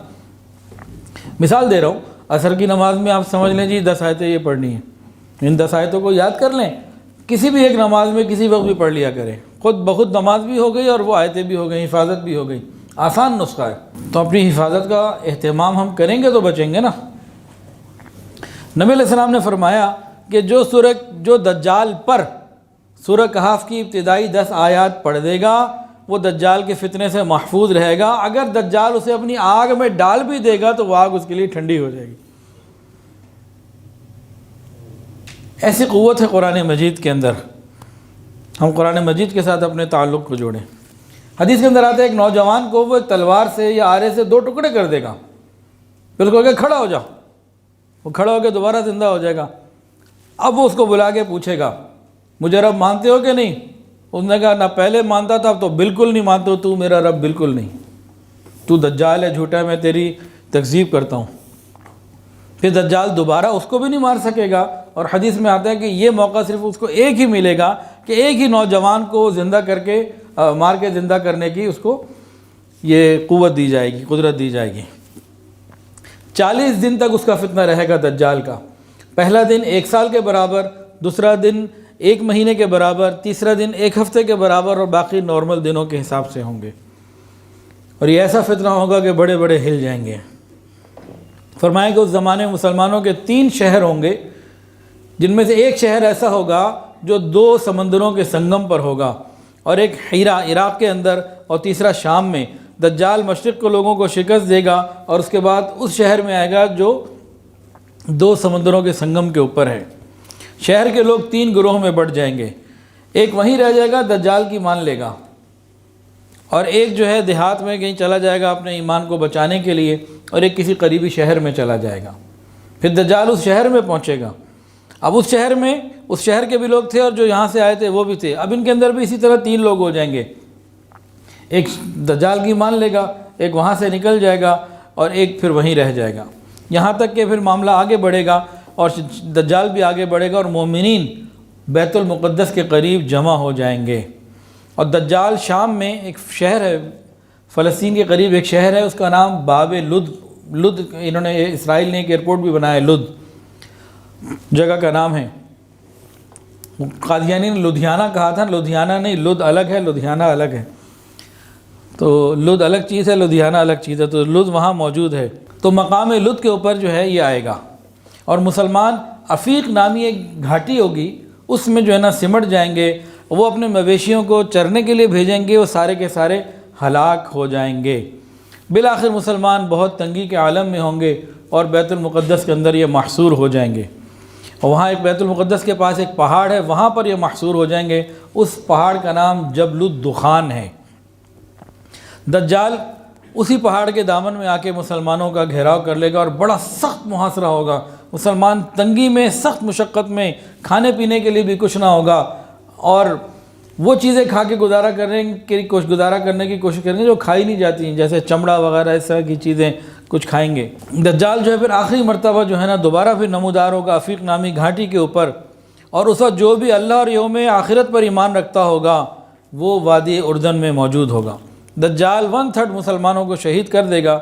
A: مثال دے رہا ہوں، عصر کی نماز میں آپ سمجھ لیں جی 10 آیتیں یہ پڑھنی ہیں، ان 10 آیتوں کو یاد کر لیں، کسی بھی ایک نماز میں کسی وقت بھی پڑھ لیا کریں، خود بخود نماز بھی ہو گئی اور وہ آیتیں بھی ہو گئیں، حفاظت بھی ہو گئی، آسان نسخہ ہے۔ تو اپنی حفاظت کا اہتمام ہم کریں گے تو بچیں گے نا۔ نبی علیہ السلام نے فرمایا کہ جو دجال پر سورہ کہف کی ابتدائی 10 آیات پڑھ دے گا وہ دجال کے فتنے سے محفوظ رہے گا، اگر دجال اسے اپنی آگ میں ڈال بھی دے گا تو وہ آگ اس کے لیے ٹھنڈی ہو جائے گی۔ ایسی قوت ہے قرآن مجید کے اندر، ہم قرآن مجید کے ساتھ اپنے تعلق کو جوڑیں۔ حدیث کے اندر آتا ہے ایک نوجوان کو وہ ایک تلوار سے یا آرے سے 2 ٹکڑے کر دے گا، پھر کہے گا کھڑا ہو جاؤ، وہ کھڑا ہو کے دوبارہ زندہ ہو جائے گا۔ اب وہ اس کو بلا کے پوچھے گا مجھے رب مانتے ہو کہ نہیں؟ اس نے کہا نہ پہلے مانتا تھا، اب تو بالکل نہیں مانتا ہو، تو میرا رب بالکل نہیں، تو دجال ہے، جھوٹا ہے، میں تیری تکذیب کرتا ہوں۔ پھر دجال دوبارہ اس کو بھی نہیں مار سکے گا، اور حدیث میں آتا ہے کہ یہ موقع صرف اس کو ایک ہی ملے گا کہ ایک ہی نوجوان کو زندہ کر کے مار کے زندہ کرنے کی اس کو یہ قوت دی جائے گی، قدرت دی جائے گی۔ 40 دن تک اس کا فتنہ رہے گا دجال کا، پہلا دن 1 سال کے برابر، دوسرا دن 1 مہینے کے برابر، تیسرا دن 1 ہفتے کے برابر، اور باقی نارمل دنوں کے حساب سے ہوں گے۔ اور یہ ایسا فتنہ ہوگا کہ بڑے بڑے ہل جائیں گے۔ فرمایا کہ اس زمانے میں مسلمانوں کے 3 شہر ہوں گے، جن میں سے ایک شہر ایسا ہوگا جو 2 سمندروں کے سنگم پر ہوگا، اور ایک ہیرا عراق کے اندر، اور تیسرا شام میں۔ دجال مشرق کو لوگوں کو شکست دے گا اور اس کے بعد اس شہر میں آئے گا جو 2 سمندروں کے سنگم کے اوپر ہے۔ شہر کے لوگ 3 گروہ میں بٹ جائیں گے، ایک وہیں رہ جائے گا دجال کی مان لے گا، اور ایک جو ہے دیہات میں کہیں چلا جائے گا اپنے ایمان کو بچانے کے لیے، اور ایک کسی قریبی شہر میں چلا جائے گا۔ پھر دجال اس شہر میں پہنچے گا۔ اب اس شہر کے بھی لوگ تھے اور جو یہاں سے آئے تھے وہ بھی تھے، اب ان کے اندر بھی اسی طرح 3 لوگ ہو جائیں گے، ایک دجال کی مان لے گا، ایک وہاں سے نکل جائے گا، اور ایک پھر وہیں رہ جائے گا، یہاں تک کہ پھر معاملہ آگے بڑھے گا اور دجال بھی آگے بڑھے گا، اور مومنین بیت المقدس کے قریب جمع ہو جائیں گے۔ اور دجال شام میں ایک شہر ہے، فلسطین کے قریب ایک شہر ہے، اس کا نام باب لد، انہوں نے اسرائیل نے ایک ایئرپورٹ بھی بنایا ہے، لد جگہ کا نام ہے۔ قادیانی نے لدھیانہ کہا تھا، لدھیانہ نہیں، لد الگ ہے، لدھیانہ الگ ہے، تو لد الگ چیز ہے، لدھیانہ الگ چیز ہے، تو لد وہاں موجود ہے۔ تو مقام لد کے اوپر جو ہے یہ آئے گا، اور مسلمان عفیق نامی ایک گھاٹی ہوگی، اس میں جو ہے نا سمٹ جائیں گے، وہ اپنے مویشیوں کو چرنے کے لیے بھیجیں گے، وہ سارے کے سارے ہلاک ہو جائیں گے۔ بالآخر مسلمان بہت تنگی کے عالم میں ہوں گے اور بیت المقدس کے اندر یہ محصور ہو جائیں گے، اور وہاں ایک بیت المقدس کے پاس ایک پہاڑ ہے، وہاں پر یہ محصور ہو جائیں گے، اس پہاڑ کا نام جبل الدخان ہے۔ دجال اسی پہاڑ کے دامن میں آ کے مسلمانوں کا گھیراؤ کر لے گا، اور بڑا سخت محاصرہ ہوگا، مسلمان تنگی میں، سخت مشقت میں، کھانے پینے کے لیے بھی کچھ نہ ہوگا، اور وہ چیزیں کھا کے گزارا کرنے کی کوشش کریں گے جو کھائی نہیں جاتی ہیں، جیسے چمڑا وغیرہ اس طرح کی چیزیں کچھ کھائیں گے۔ دجال جو ہے پھر آخری مرتبہ جو ہے نا دوبارہ پھر نمودار ہوگا افیق نامی گھاٹی کے اوپر، اور اس وقت جو بھی اللہ اور یوم آخرت پر ایمان رکھتا ہوگا وہ وادی اردن میں موجود ہوگا۔ دجال 1/3 مسلمانوں کو شہید کر دے گا،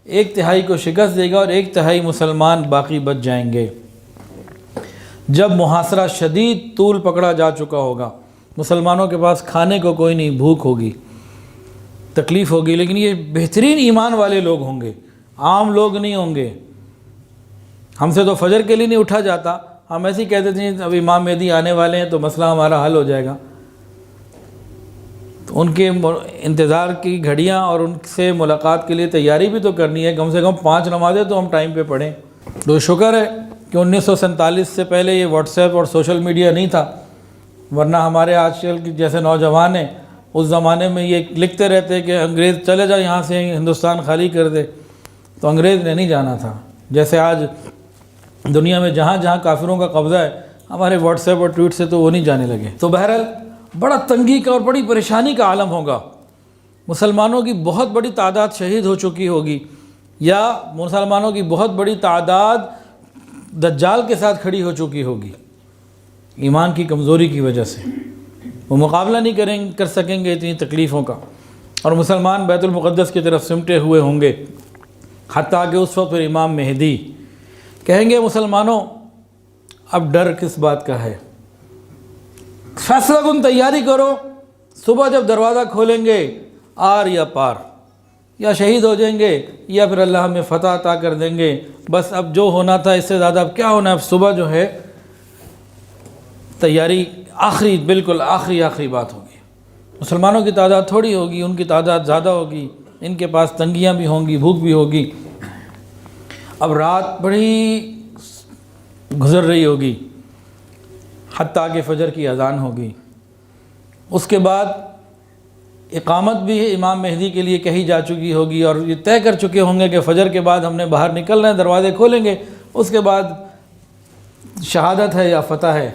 A: 1/3 کو شکست دے گا، اور 1/3 مسلمان باقی بچ جائیں گے۔ جب محاصرہ شدید طول پکڑا جا چکا ہوگا، مسلمانوں کے پاس کھانے کو کوئی نہیں، بھوک ہوگی، تکلیف ہوگی، لیکن یہ بہترین ایمان والے لوگ ہوں گے، عام لوگ نہیں ہوں گے۔ ہم سے تو فجر کے لیے نہیں اٹھا جاتا، ہم ایسے ہی کہتے تھے اب امام مہدی آنے والے ہیں تو مسئلہ ہمارا حل ہو جائے گا۔ تو ان کے انتظار کی گھڑیاں اور ان سے ملاقات کے لیے تیاری بھی تو کرنی ہے، کم سے کم 5 نمازیں تو ہم ٹائم پہ پڑھیں۔ تو شکر ہے کہ 1947 سے پہلے یہ واٹس ایپ اور سوشل میڈیا نہیں تھا، ورنہ ہمارے آج کل کے جیسے نوجوان ہیں اس زمانے میں یہ لکھتے رہتے کہ انگریز چلے جا یہاں سے، ہندوستان خالی کر دے، تو انگریز نے نہیں جانا تھا۔ جیسے آج دنیا میں جہاں جہاں کافروں کا قبضہ ہے، ہمارے واٹس ایپ اور ٹویٹ سے تو وہ نہیں جانے لگے۔ تو بہرحال بڑا تنگی کا اور بڑی پریشانی کا عالم ہوگا، مسلمانوں کی بہت بڑی تعداد شہید ہو چکی ہوگی، یا مسلمانوں کی بہت بڑی تعداد دجال کے ساتھ کھڑی ہو چکی ہوگی ایمان کی کمزوری کی وجہ سے۔ وہ مقابلہ نہیں کر سکیں گے اتنی تکلیفوں کا، اور مسلمان بیت المقدس کی طرف سمٹے ہوئے ہوں گے، حتیٰ کہ اس وقت پھر امام مہدی کہیں گے مسلمانوں اب ڈر کس بات کا ہے، فیصلہ کن تیاری کرو، صبح جب دروازہ کھولیں گے آر یا پار، یا شہید ہو جائیں گے یا پھر اللہ ہمیں فتح عطا کر دیں گے، بس اب جو ہونا تھا اس سے زیادہ اب کیا ہونا ہے، اب صبح جو ہے تیاری بالکل آخری بات ہوگی۔ مسلمانوں کی تعداد تھوڑی ہوگی، ان کی تعداد زیادہ ہوگی، ان کے پاس تنگیاں بھی ہوں گی، بھوک بھی ہوگی۔ اب رات بڑی گزر رہی ہوگی، حتیٰ کہ فجر کی اذان ہوگی، اس کے بعد اقامت بھی امام مہدی کے لیے کہی جا چکی ہوگی، اور یہ طے کر چکے ہوں گے کہ فجر کے بعد ہم نے باہر نکلنا ہے، دروازے کھولیں گے، اس کے بعد شہادت ہے یا فتح ہے،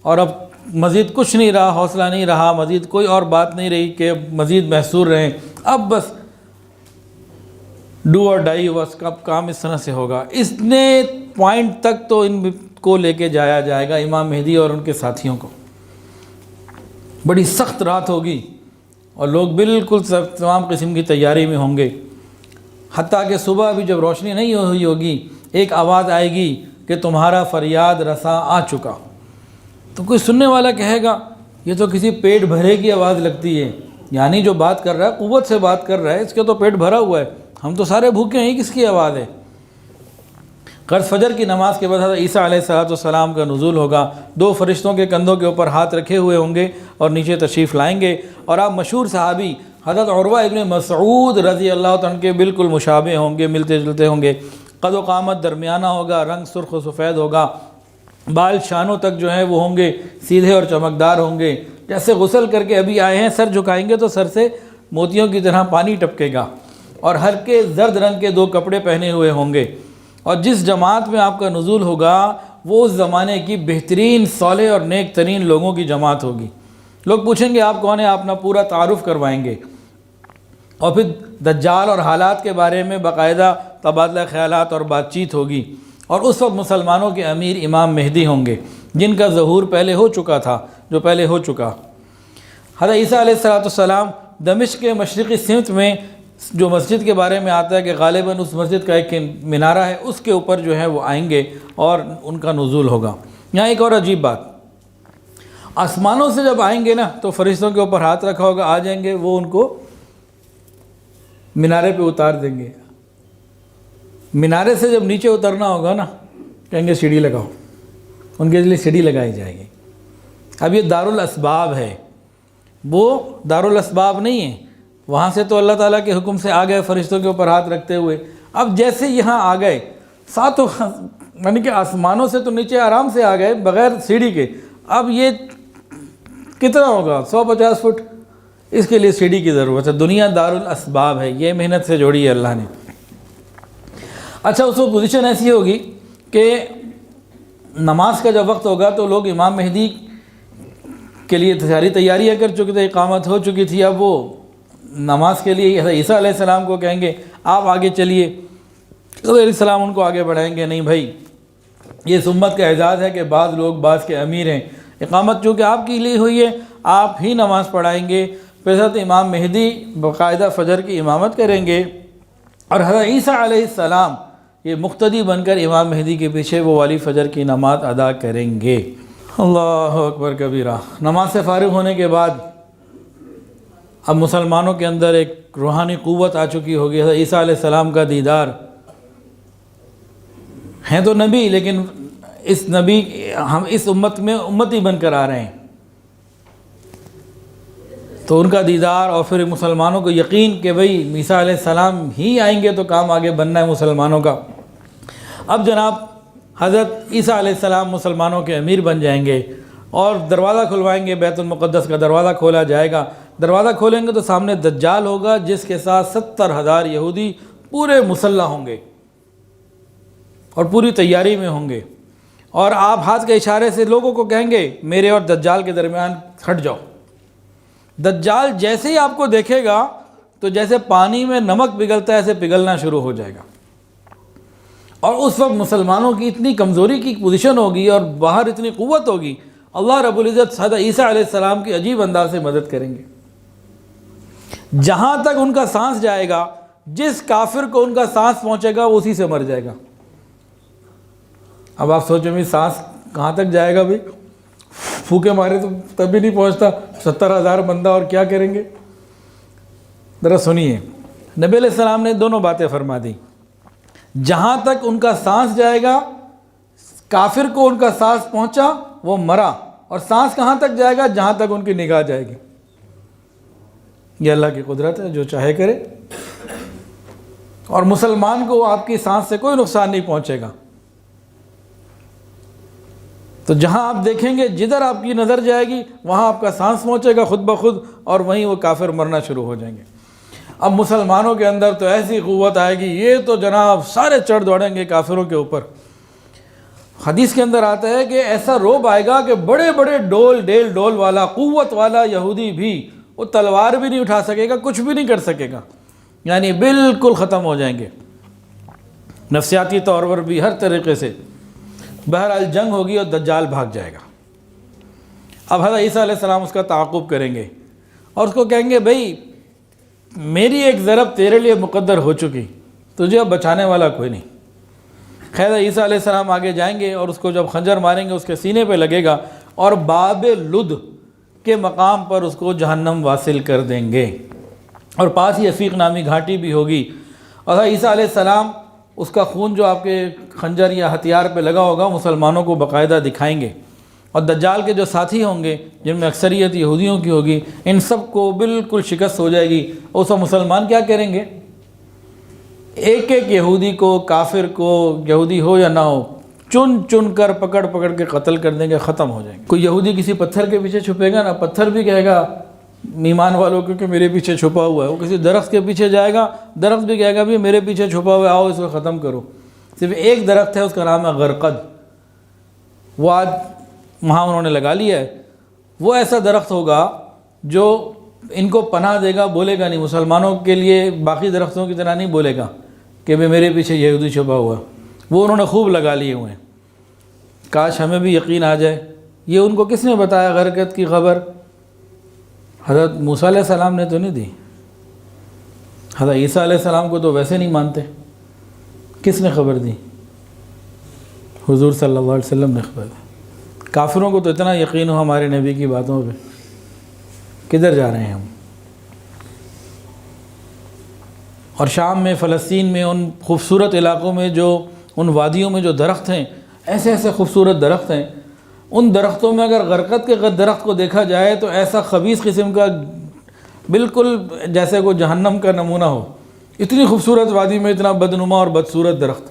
A: اور اب مزید کچھ نہیں رہا، حوصلہ نہیں رہا، مزید کوئی اور بات نہیں رہی کہ مزید محصور رہیں، اب بس ڈو اور ڈائی، بس کب کام اس طرح سے ہوگا۔ اتنے پوائنٹ تک تو ان کو لے کے جایا جائے گا امام مہدی اور ان کے ساتھیوں کو۔ بڑی سخت رات ہوگی اور لوگ بالکل تمام قسم کی تیاری میں ہوں گے، حتیٰ کہ صبح بھی جب روشنی نہیں ہوئی ہوگی ایک آواز آئے گی کہ تمہارا فریاد رساں آ چکا۔ تو کوئی سننے والا کہے گا یہ تو کسی پیٹ بھرے کی آواز لگتی ہے، یعنی جو بات کر رہا ہے قوت سے بات کر رہا ہے، اس کے تو پیٹ بھرا ہوا ہے، ہم تو سارے بھوکے ہیں، کس کی آواز ہے؟ قرض فجر کی نماز کے بعد حضرت عیسیٰ علیہ السلام کا نزول ہوگا، 2 فرشتوں کے کندھوں کے اوپر ہاتھ رکھے ہوئے ہوں گے اور نیچے تشریف لائیں گے، اور آپ مشہور صحابی حضرت عروہ ابن مسعود رضی اللہ عنہ کے بالکل مشابہ ہوں گے، ملتے جلتے ہوں گے، قد و قامت درمیانہ ہوگا، رنگ سرخ و سفید ہوگا، بال شانوں تک جو ہیں وہ ہوں گے سیدھے اور چمکدار ہوں گے، جیسے غسل کر کے ابھی آئے ہیں، سر جھکائیں گے تو سر سے موتیوں کی طرح پانی ٹپکے گا، اور ہلکے زرد رنگ کے 2 کپڑے پہنے ہوئے ہوں گے، اور جس جماعت میں آپ کا نزول ہوگا وہ اس زمانے کی بہترین صالح اور نیک ترین لوگوں کی جماعت ہوگی۔ لوگ پوچھیں گے آپ کون ہیں، آپ اپنا پورا تعارف کروائیں گے، اور پھر دجال اور حالات کے بارے میں باقاعدہ تبادلہ خیالات اور بات چیت ہوگی، اور اس وقت مسلمانوں کے امیر امام مہدی ہوں گے جن کا ظہور پہلے ہو چکا تھا، جو پہلے ہو چکا۔ حضرت عیسیٰ علیہ السلام دمشق کے مشرقی سمت میں جو مسجد کے بارے میں آتا ہے کہ غالباً اس مسجد کا ایک مینارہ ہے، اس کے اوپر جو ہے وہ آئیں گے اور ان کا نزول ہوگا۔ یہاں ایک اور عجیب بات، آسمانوں سے جب آئیں گے نا تو فرشتوں کے اوپر ہاتھ رکھا ہوگا، آ جائیں گے، وہ ان کو مینارے پہ اتار دیں گے۔ مینارے سے جب نیچے اترنا ہوگا نا کہیں گے سیڑھی لگاؤ، ان کے لیے سیڑھی لگائی جائے گی۔ اب یہ دارالاسباب ہے، وہ دارالاسباب نہیں ہے، وہاں سے تو اللہ تعالیٰ کے حکم سے آ گئے فرشتوں کے اوپر ہاتھ رکھتے ہوئے، اب جیسے یہاں آ گئے ساتوں، یعنی کہ آسمانوں سے تو نیچے آرام سے آ گئے بغیر سیڑھی کے، اب یہ کتنا ہوگا 150 فٹ، اس کے لیے سیڑھی کی ضرورت ہے۔ دنیا دارالاسباب ہے، یہ محنت سے جوڑی ہے اللہ نے۔ اچھا، اس وقت پوزیشن ایسی ہوگی کہ نماز کا جب وقت ہوگا تو لوگ امام مہدی کے لیے ساری تیاریاں کر چکے تھے، اقامت ہو چکی تھی، اب وہ نماز کے لیے حضرت عیسیٰ علیہ السلام کو کہیں گے آپ آگے چلیے، حضرت علیہ السلام ان کو آگے بڑھائیں گے، نہیں بھائی یہ اس امت کا اعزاز ہے کہ بعض لوگ بعض کے امیر ہیں، اقامت چونکہ آپ کی لی ہوئی ہے آپ ہی نماز پڑھائیں گے، پھر حضرت امام مہدی باقاعدہ فجر کی امامت کریں گے، اور حضرت عیسیٰ علیہ السلام یہ مقتدی بن کر امام مہدی کے پیچھے وہ والی فجر کی نماز ادا کریں گے۔ اللہ اکبر کبیرہ۔ نماز سے فارغ ہونے کے بعد اب مسلمانوں کے اندر ایک روحانی قوت آ چکی ہوگی، حضرت عیسیٰ علیہ السلام کا دیدار، ہیں تو نبی لیکن اس نبی ہم اس امت میں امتی بن کر آ رہے ہیں، تو ان کا دیدار، اور پھر مسلمانوں کو یقین کہ بھئی عیسیٰ علیہ السلام ہی آئیں گے تو کام آگے بننا ہے مسلمانوں کا۔ اب جناب حضرت عیسیٰ علیہ السلام مسلمانوں کے امیر بن جائیں گے اور دروازہ کھلوائیں گے، بیت المقدس کا دروازہ کھولا جائے گا، دروازہ کھولیں گے تو سامنے دجال ہوگا جس کے ساتھ 70,000 یہودی پورے مسلح ہوں گے اور پوری تیاری میں ہوں گے، اور آپ ہاتھ کے اشارے سے لوگوں کو کہیں گے میرے اور دجال کے درمیان ہٹ جاؤ۔ دجال جیسے ہی آپ کو دیکھے گا تو جیسے پانی میں نمک پگھلتا ہے ایسے پگھلنا شروع ہو جائے گا، اور اس وقت مسلمانوں کی اتنی کمزوری کی پوزیشن ہوگی اور باہر اتنی قوت ہوگی، اللہ رب العزت حضرت عیسیٰ علیہ السلام کی عجیب انداز سے مدد کریں گے۔ جہاں تک ان کا سانس جائے گا، جس کافر کو ان کا سانس پہنچے گا وہ اسی سے مر جائے گا۔ اب آپ سوچیں بھی سانس کہاں تک جائے گا بھائی، پھوکے مارے تو تب بھی نہیں پہنچتا، 70,000 بندہ اور کیا کریں گے؟ ذرا سنیے، نبی علیہ السلام نے دونوں باتیں فرما دی، جہاں تک ان کا سانس جائے گا، کافر کو ان کا سانس پہنچا وہ مرا، اور سانس کہاں تک جائے گا؟ جہاں تک ان کی نگاہ جائے گی۔ یہ اللہ کی قدرت ہے، جو چاہے کرے، اور مسلمان کو آپ کی سانس سے کوئی نقصان نہیں پہنچے گا۔ تو جہاں آپ دیکھیں گے، جدھر آپ کی نظر جائے گی وہاں آپ کا سانس پہنچے گا خود بخود، اور وہیں وہ کافر مرنا شروع ہو جائیں گے۔ اب مسلمانوں کے اندر تو ایسی قوت آئے گی، یہ تو جناب سارے چڑھ دوڑیں گے کافروں کے اوپر۔ حدیث کے اندر آتا ہے کہ ایسا روب آئے گا کہ بڑے بڑے ڈول والا قوت والا یہودی بھی وہ تلوار بھی نہیں اٹھا سکے گا، کچھ بھی نہیں کر سکے گا، یعنی بالکل ختم ہو جائیں گے، نفسیاتی طور پر بھی ہر طریقے سے۔ بہرحال جنگ ہوگی اور دجال بھاگ جائے گا۔ اب حضرت عیسیٰ علیہ السلام اس کا تعاقب کریں گے اور اس کو کہیں گے بھئی میری ایک ضرب تیرے لیے مقدر ہو چکی، تجھے اب بچانے والا کوئی نہیں۔ خیر عیسیٰ علیہ السلام آگے جائیں گے اور اس کو جب خنجر ماریں گے اس کے سینے پہ لگے گا، اور باب لد کے مقام پر اس کو جہنم واصل کر دیں گے، اور پاس ہی عفیق نامی گھاٹی بھی ہوگی، اور عیسیٰ علیہ السلام اس کا خون جو آپ کے خنجر یا ہتھیار پہ لگا ہوگا مسلمانوں کو باقاعدہ دکھائیں گے، اور دجال کے جو ساتھی ہوں گے جن میں اکثریت یہودیوں کی ہوگی، ان سب کو بالکل شکست ہو جائے گی۔ اور سب مسلمان کیا کریں گے؟ ایک ایک یہودی کو، کافر کو، یہودی ہو یا نہ ہو، چن چن کر پکڑ پکڑ کے قتل کر دیں گے، ختم ہو جائیں گے۔ کوئی یہودی کسی پتھر کے پیچھے چھپے گا نا، پتھر بھی کہے گا ایمان والوں کیونکہ میرے پیچھے چھپا ہوا ہے، وہ کسی درخت کے پیچھے جائے گا، درخت بھی کہے گا بھی میرے پیچھے چھپا ہوا ہے، آؤ اس کو ختم کرو۔ صرف ایک درخت ہے، اس کا نام ہے غرقد، وہ آج وہاں انہوں نے لگا لیا ہے۔ وہ ایسا درخت ہوگا جو ان کو پناہ دے گا، بولے گا نہیں، مسلمانوں کے لیے باقی درختوں کی طرح نہیں بولے گا کہ میں میرے پیچھے یہودی چھپا ہوا، وہ انہوں نے خوب لگا لیے ہوئے ہیں۔ کاش ہمیں بھی یقین آ جائے۔ یہ ان کو کس نے بتایا غرقد کی خبر؟ حضرت موسیٰ علیہ السلام نے تو نہیں دی، حضرت عیسیٰ علیہ السلام کو تو ویسے نہیں مانتے، کس نے خبر دی؟ حضور صلی اللہ علیہ وسلم نے خبر دی۔ کافروں کو تو اتنا یقین ہو ہمارے نبی کی باتوں پہ، کدھر جا رہے ہیں ہم؟ اور شام میں، فلسطین میں، ان خوبصورت علاقوں میں، جو ان وادیوں میں جو درخت ہیں، ایسے ایسے خوبصورت درخت ہیں، ان درختوں میں اگر غرقد کے درخت کو دیکھا جائے تو ایسا خبیث قسم کا، بالکل جیسے کوئی جہنم کا نمونہ ہو، اتنی خوبصورت وادی میں اتنا بدنما اور بدصورت درخت،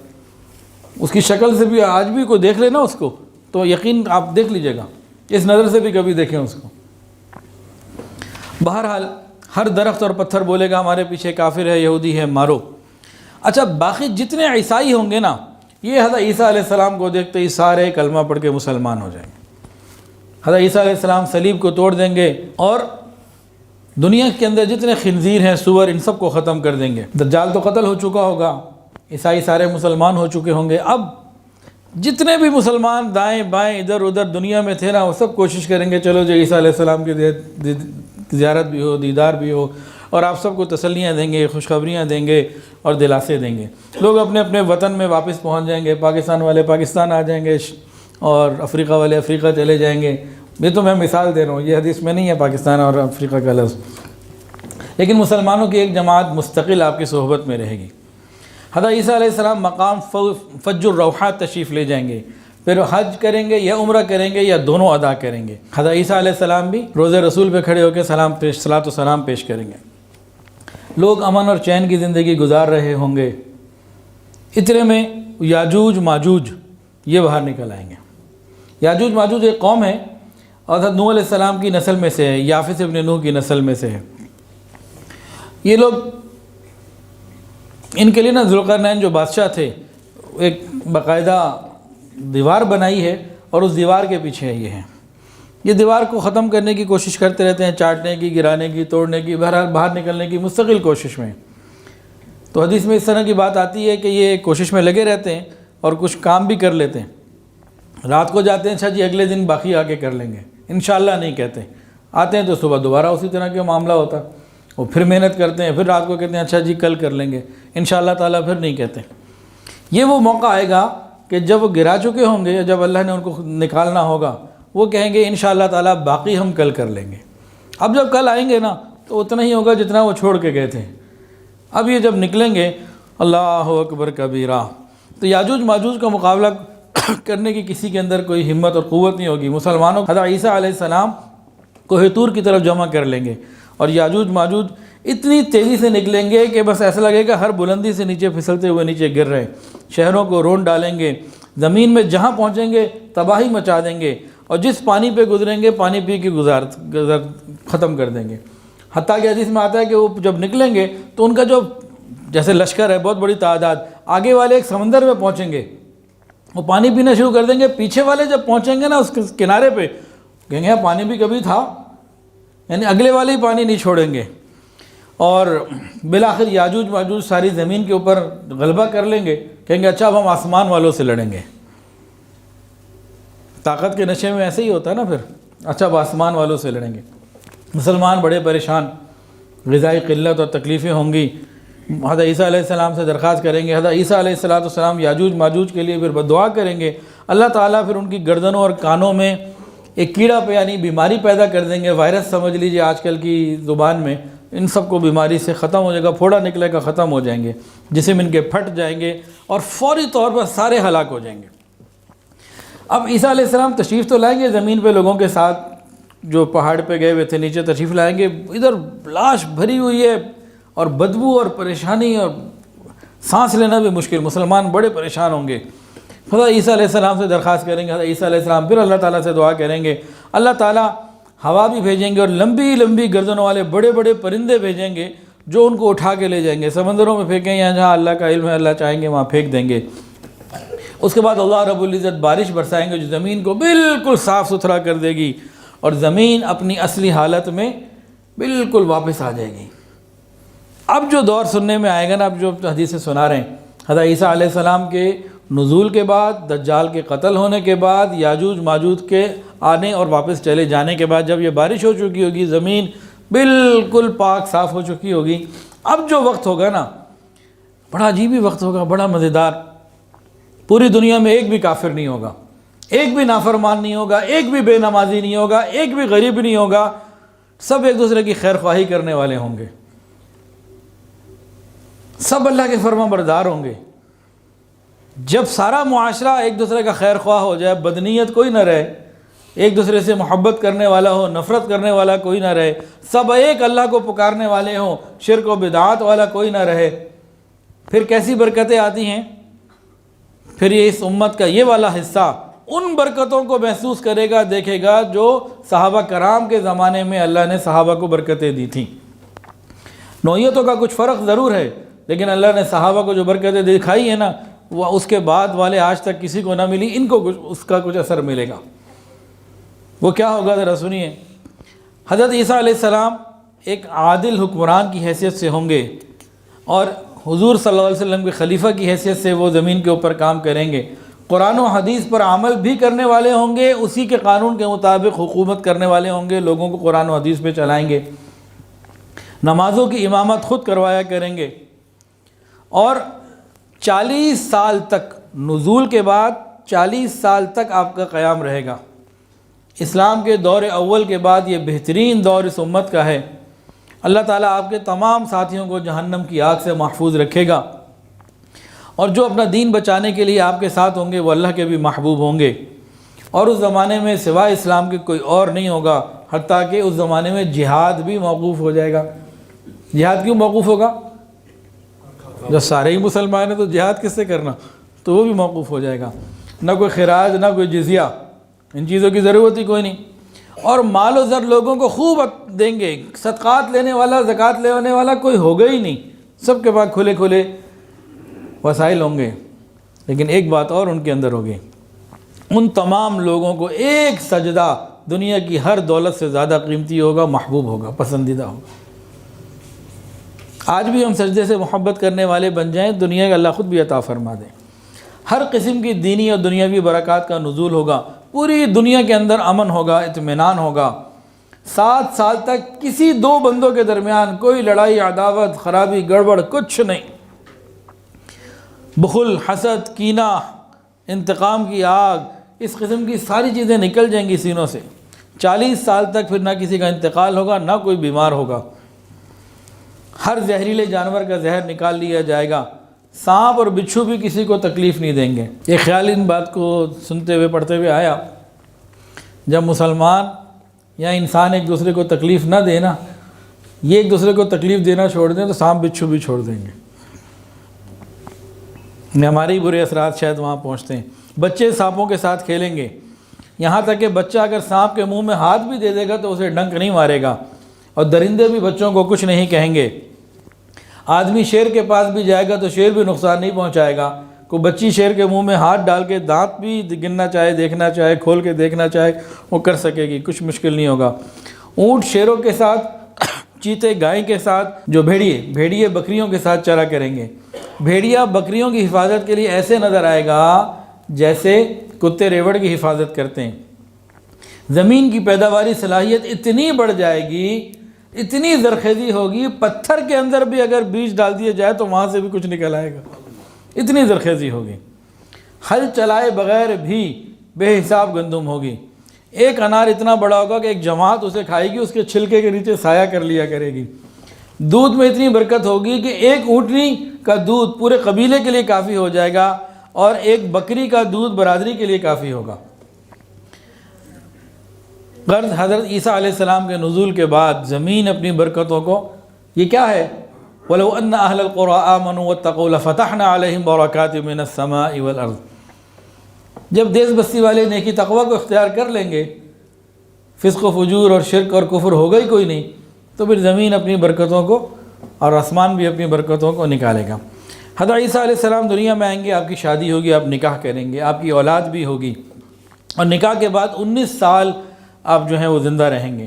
A: اس کی شکل سے بھی آج بھی کوئی دیکھ لے نا اس کو تو یقین آپ دیکھ لیجئے گا، اس نظر سے بھی کبھی دیکھیں اس کو۔ بہرحال ہر درخت اور پتھر بولے گا ہمارے پیچھے کافر ہے، یہودی ہے، مارو۔ اچھا باقی جتنے عیسائی ہوں گے نا، یہ حضرت عیسیٰ علیہ السلام کو دیکھتے ہی سارے کلمہ پڑھ کے مسلمان ہو جائیں گے، حضرت عیسیٰ علیہ السلام صلیب کو توڑ دیں گے اور دنیا کے اندر جتنے خنزیر ہیں، سور، ان سب کو ختم کر دیں گے۔ دجال تو قتل ہو چکا ہوگا، عیسائی سارے مسلمان ہو چکے ہوں گے۔ اب جتنے بھی مسلمان دائیں بائیں ادھر ادھر دنیا میں تھے نا، وہ سب کوشش کریں گے چلو جو عیسیٰ علیہ السلام کی زیارت بھی ہو، دیدار بھی ہو، اور آپ سب کو تسلیاں دیں گے، خوشخبریاں دیں گے اور دلاسے دیں گے۔ لوگ اپنے اپنے وطن میں واپس پہنچ جائیں گے، پاکستان والے پاکستان آ جائیں گے اور افریقہ والے افریقہ چلے جائیں گے۔ یہ تو میں مثال دے رہا ہوں، یہ حدیث میں نہیں ہے پاکستان اور افریقہ کا لفظ، لیکن مسلمانوں کی ایک جماعت مستقل آپ کی صحبت میں رہے گی۔ حضرت عیسیٰ علیہ السلام مقام فج الروحات تشریف لے جائیں گے، پھر حج کریں گے یا عمرہ کریں گے یا دونوں ادا کریں گے۔ حضرت عیسیٰ علیہ السلام بھی روضہ رسول پہ کھڑے ہو کے صلاۃ و سلام پیش کریں گے۔ لوگ امن اور چین کی زندگی گزار رہے ہوں گے، اتنے میں یاجوج ماجوج یہ باہر نکل آئیں گے۔ یاجوج ماجوج ایک قوم ہے اور حضرت نوح علیہ السلام کی نسل میں سے ہے، یافس ابن نوح کی نسل میں سے ہے۔ یہ لوگ، ان کے لیے نا ذوالقرنین جو بادشاہ تھے، ایک باقاعدہ دیوار بنائی ہے اور اس دیوار کے پیچھے یہ ہیں۔ یہ دیوار کو ختم کرنے کی کوشش کرتے رہتے ہیں، چاٹنے کی، گرانے کی، توڑنے کی، بہرحال باہر نکلنے کی مستقل کوشش میں۔ تو حدیث میں اس طرح کی بات آتی ہے کہ یہ کوشش میں لگے رہتے ہیں اور کچھ کام بھی کر لیتے ہیں۔ رات کو جاتے ہیں، اچھا جی اگلے دن باقی آ کے کر لیں گے، انشاءاللہ نہیں کہتے۔ آتے ہیں تو صبح دوبارہ اسی طرح کا معاملہ ہوتا، وہ پھر محنت کرتے ہیں، پھر رات کو کہتے ہیں اچھا جی کل کر لیں گے، انشاءاللہ تعالیٰ پھر نہیں کہتے۔ یہ وہ موقع آئے گا کہ جب وہ گرا چکے ہوں گے، جب اللہ نے ان کو نکالنا ہوگا، وہ کہیں گے انشاءاللہ تعالیٰ باقی ہم کل کر لیں گے۔ اب جب کل آئیں گے نا تو اتنا ہی ہوگا جتنا وہ چھوڑ کے گئے تھے۔ اب یہ جب نکلیں گے، اللہ اکبر کبیرہ، تو یاجوج ماجوج کا مقابلہ کرنے کی کسی کے اندر کوئی ہمت اور قوت نہیں ہوگی۔ مسلمانوں حضرت عیسیٰ علیہ السلام کوہ طور کی طرف جمع کر لیں گے اور یاجوج ماجوج اتنی تیزی سے نکلیں گے کہ بس ایسا لگے گا ہر بلندی سے نیچے پھسلتے ہوئے نیچے گر رہے ہیں۔ شہروں کو رون ڈالیں گے، زمین میں جہاں پہنچیں گے تباہی مچا دیں گے، اور جس پانی پہ گزریں گے پانی پی کے ختم کر دیں گے۔ حتیٰ کہ حدیث میں آتا ہے کہ وہ جب نکلیں گے تو ان کا جو جیسے لشکر ہے، بہت بڑی تعداد، آگے والے ایک سمندر میں پہنچیں گے، وہ پانی پینا شروع کر دیں گے۔ پیچھے والے جب پہنچیں گے نا اس کنارے پہ، کہیں گے پانی بھی کبھی تھا، یعنی اگلے والے ہی پانی نہیں چھوڑیں گے، اور بالآخر یاجوج ماجوج ساری زمین کے اوپر غلبہ کر لیں گے۔ کہیں گے اچھا اب ہم آسمان والوں سے لڑیں گے۔ طاقت کے نشے میں ایسے ہی ہوتا ہے نا، پھر اچھا اب آسمان والوں سے لڑیں گے۔ مسلمان بڑے پریشان، غذائی قلت اور تکلیفیں ہوں گی۔ حضرت عیسیٰ علیہ السلام سے درخواست کریں گے، حضرت عیسیٰ علیہ السلام یاجوج ماجوج کے لیے پھر بددعا کریں گے۔ اللہ تعالیٰ پھر ان کی گردنوں اور کانوں میں ایک کیڑا پہ یعنی بیماری پیدا کر دیں گے، وائرس سمجھ لیجیے آج کل کی زبان میں، ان سب کو بیماری سے ختم ہو جائے گا، پھوڑا نکلے گا، ختم ہو جائیں گے، جسم ان کے پھٹ جائیں گے اور فوری طور پر سارے ہلاک ہو جائیں گے۔ اب عیسیٰ علیہ السلام تشریف تو لائیں گے زمین پہ لوگوں کے ساتھ، جو پہاڑ پہ گئے ہوئے تھے نیچے تشریف لائیں گے، ادھر لاش بھری ہوئی ہے اور بدبو اور پریشانی اور سانس لینا بھی مشکل، مسلمان بڑے پریشان ہوں گے۔ حضرت عیسیٰ علیہ السلام سے درخواست کریں گے، حضرت عیسیٰ علیہ السلام پھر اللہ تعالیٰ سے دعا کریں گے، اللہ تعالیٰ ہوا بھی بھیجیں گے اور لمبی لمبی گردنوں والے بڑے بڑے پرندے بھیجیں گے جو ان کو اٹھا کے لے جائیں گے، سمندروں میں پھینکیں یا جہاں اللہ کا علم ہے اللہ چاہیں گے وہاں پھینک دیں گے۔ اس کے بعد اللہ رب العزت بارش برسائیں گے جو زمین کو بالکل صاف ستھرا کر دے گی اور زمین اپنی اصلی حالت میں بالکل واپس آ جائے گی۔ اب جو دور سننے میں آئے گا نا، اب جو حدیثیں سنا رہے ہیں، حضرت عیسیٰ علیہ السلام کے نزول کے بعد، دجال کے قتل ہونے کے بعد، یاجوج ماجوج کے آنے اور واپس چلے جانے کے بعد، جب یہ بارش ہو چکی ہوگی، زمین بالکل پاک صاف ہو چکی ہوگی، اب جو وقت ہوگا نا بڑا عجیب ہی وقت ہوگا، بڑا مزیدار۔ پوری دنیا میں ایک بھی کافر نہیں ہوگا، ایک بھی نافرمان نہیں ہوگا، ایک بھی بے نمازی نہیں ہوگا، ایک بھی غریب نہیں ہوگا، سب ایک دوسرے کی خیر خواہی کرنے والے ہوں گے، سب اللہ کے فرما بردار ہوں گے۔ جب سارا معاشرہ ایک دوسرے کا خیر خواہ ہو جائے، بدنیت کوئی نہ رہے، ایک دوسرے سے محبت کرنے والا ہو، نفرت کرنے والا کوئی نہ رہے، سب ایک اللہ کو پکارنے والے ہوں، شرک و بدعات والا کوئی نہ رہے، پھر کیسی برکتیں آتی ہیں؟ پھر یہ اس امت کا یہ والا حصہ ان برکتوں کو محسوس کرے گا، دیکھے گا جو صحابہ کرام کے زمانے میں اللہ نے صحابہ کو برکتیں دی تھیں۔ نوعیتوں کا کچھ فرق ضرور ہے، لیکن اللہ نے صحابہ کو جو برکتیں دکھائی ہیں نا، وہ اس کے بعد والے آج تک کسی کو نہ ملی، ان کو اس کا کچھ اثر ملے گا۔ وہ کیا ہوگا ذرا سنیے۔ حضرت عیسیٰ علیہ السلام ایک عادل حکمران کی حیثیت سے ہوں گے، اور حضور صلی اللہ علیہ وسلم کے خلیفہ کی حیثیت سے وہ زمین کے اوپر کام کریں گے، قرآن و حدیث پر عمل بھی کرنے والے ہوں گے، اسی کے قانون کے مطابق حکومت کرنے والے ہوں گے، لوگوں کو قرآن و حدیث پہ چلائیں گے، نمازوں کی امامت خود کروایا کریں گے، اور 40 سال تک، نزول کے بعد 40 سال تک آپ کا قیام رہے گا۔ اسلام کے دور اول کے بعد یہ بہترین دور اس امت کا ہے۔ اللہ تعالیٰ آپ کے تمام ساتھیوں کو جہنم کی آگ سے محفوظ رکھے گا، اور جو اپنا دین بچانے کے لیے آپ کے ساتھ ہوں گے وہ اللہ کے بھی محبوب ہوں گے، اور اس زمانے میں سوائے اسلام کے کوئی اور نہیں ہوگا، حتیٰ کہ اس زمانے میں جہاد بھی موقوف ہو جائے گا۔ جہاد کیوں موقوف ہوگا؟ جب سارے ہی مسلمان ہیں تو جہاد کس سے کرنا، تو وہ بھی موقوف ہو جائے گا، نہ کوئی خراج نہ کوئی جزیہ، ان چیزوں کی ضرورت ہی کوئی نہیں، اور مال و زر لوگوں کو خوب دیں گے، صدقات لینے والا زکوٰۃ لینے والا کوئی ہوگا ہی نہیں، سب کے پاس کھلے کھلے وسائل ہوں گے۔ لیکن ایک بات اور ان کے اندر ہوگی، ان تمام لوگوں کو ایک سجدہ دنیا کی ہر دولت سے زیادہ قیمتی ہوگا، محبوب ہوگا، پسندیدہ ہوگا۔ آج بھی ہم سجدے سے محبت کرنے والے بن جائیں، دنیا کا اللہ خود بھی عطا فرما دے۔ ہر قسم کی دینی اور دنیاوی برکات کا نزول ہوگا، پوری دنیا کے اندر امن ہوگا، اطمینان ہوگا۔ 7 سال تک کسی دو بندوں کے درمیان کوئی لڑائی، عداوت، خرابی، گڑبڑ کچھ نہیں۔ بخل، حسد، کینہ، انتقام کی آگ، اس قسم کی ساری چیزیں نکل جائیں گی سینوں سے۔ 40 سال تک پھر نہ کسی کا انتقال ہوگا، نہ کوئی بیمار ہوگا۔ ہر زہریلے جانور کا زہر نکال لیا جائے گا، سانپ اور بچھو بھی کسی کو تکلیف نہیں دیں گے۔ یہ خیال ان بات کو سنتے ہوئے پڑھتے ہوئے آیا، جب مسلمان یا انسان ایک دوسرے کو تکلیف نہ دینا، یہ ایک دوسرے کو تکلیف دینا چھوڑ دیں تو سانپ بچھو بھی چھوڑ دیں گے۔ ہمارے برے اثرات شاید وہاں پہنچتے ہیں۔ بچے سانپوں کے ساتھ کھیلیں گے، یہاں تک کہ بچہ اگر سانپ کے منہ میں ہاتھ بھی دے دے گا تو اسے ڈنک نہیں مارے گا، اور درندے بھی بچوں کو کچھ نہیں کہیں گے۔ آدمی شیر کے پاس بھی جائے گا تو شیر بھی نقصان نہیں پہنچائے گا۔ کوئی بچی شیر کے منہ میں ہاتھ ڈال کے دانت بھی گننا چاہے، دیکھنا چاہے، کھول کے دیکھنا چاہے، وہ کر سکے گی، کچھ مشکل نہیں ہوگا۔ اونٹ شیروں کے ساتھ، چیتے گائے کے ساتھ، جو بھیڑیے بکریوں کے ساتھ چرا کریں گے۔ بھیڑیا بکریوں کی حفاظت کے لیے ایسے نظر آئے گا جیسے کتے ریوڑ کی حفاظت کرتے ہیں۔ زمین کی پیداواری صلاحیت اتنی بڑھ جائے گی، اتنی زرخیزی ہوگی، پتھر کے اندر بھی اگر بیج ڈال دیا جائے تو وہاں سے بھی کچھ نکل آئے گا، اتنی زرخیزی ہوگی۔ ہل چلائے بغیر بھی بے حساب گندم ہوگی۔ ایک انار اتنا بڑا ہوگا کہ ایک جماعت اسے کھائے گی، اس کے چھلکے کے نیچے سایہ کر لیا کرے گی۔ دودھ میں اتنی برکت ہوگی کہ ایک اونٹنی کا دودھ پورے قبیلے کے لیے کافی ہو جائے گا، اور ایک بکری کا دودھ برادری کے لیے کافی ہوگا۔ غرض حضرت عیسیٰ علیہ السلام کے نزول کے بعد زمین اپنی برکتوں کو، یہ کیا ہے؟ وَلَوْ أَنَّ أَهْلَ الْقُرَىٰ آمَنُوا وَاتَّقُوا لَفَتَحْنَا عَلَيْهِمْ بَرَكَاتٍ مِّنَ السَّمَاءِ وَالْأَرْضِ۔ جب دیس بستی والے نیکی تقوی کو اختیار کر لیں گے، فسق و فجور اور شرک اور کفر ہوگا ہی کوئی نہیں، تو پھر زمین اپنی برکتوں کو اور آسمان بھی اپنی برکتوں کو نکالے گا۔ حضرت عیسیٰ علیہ السلام دنیا میں آئیں گے، آپ کی شادی ہوگی، آپ نکاح کریں گے، آپ کی اولاد بھی ہوگی، اور نکاح کے بعد 19 سال آپ جو ہیں وہ زندہ رہیں گے۔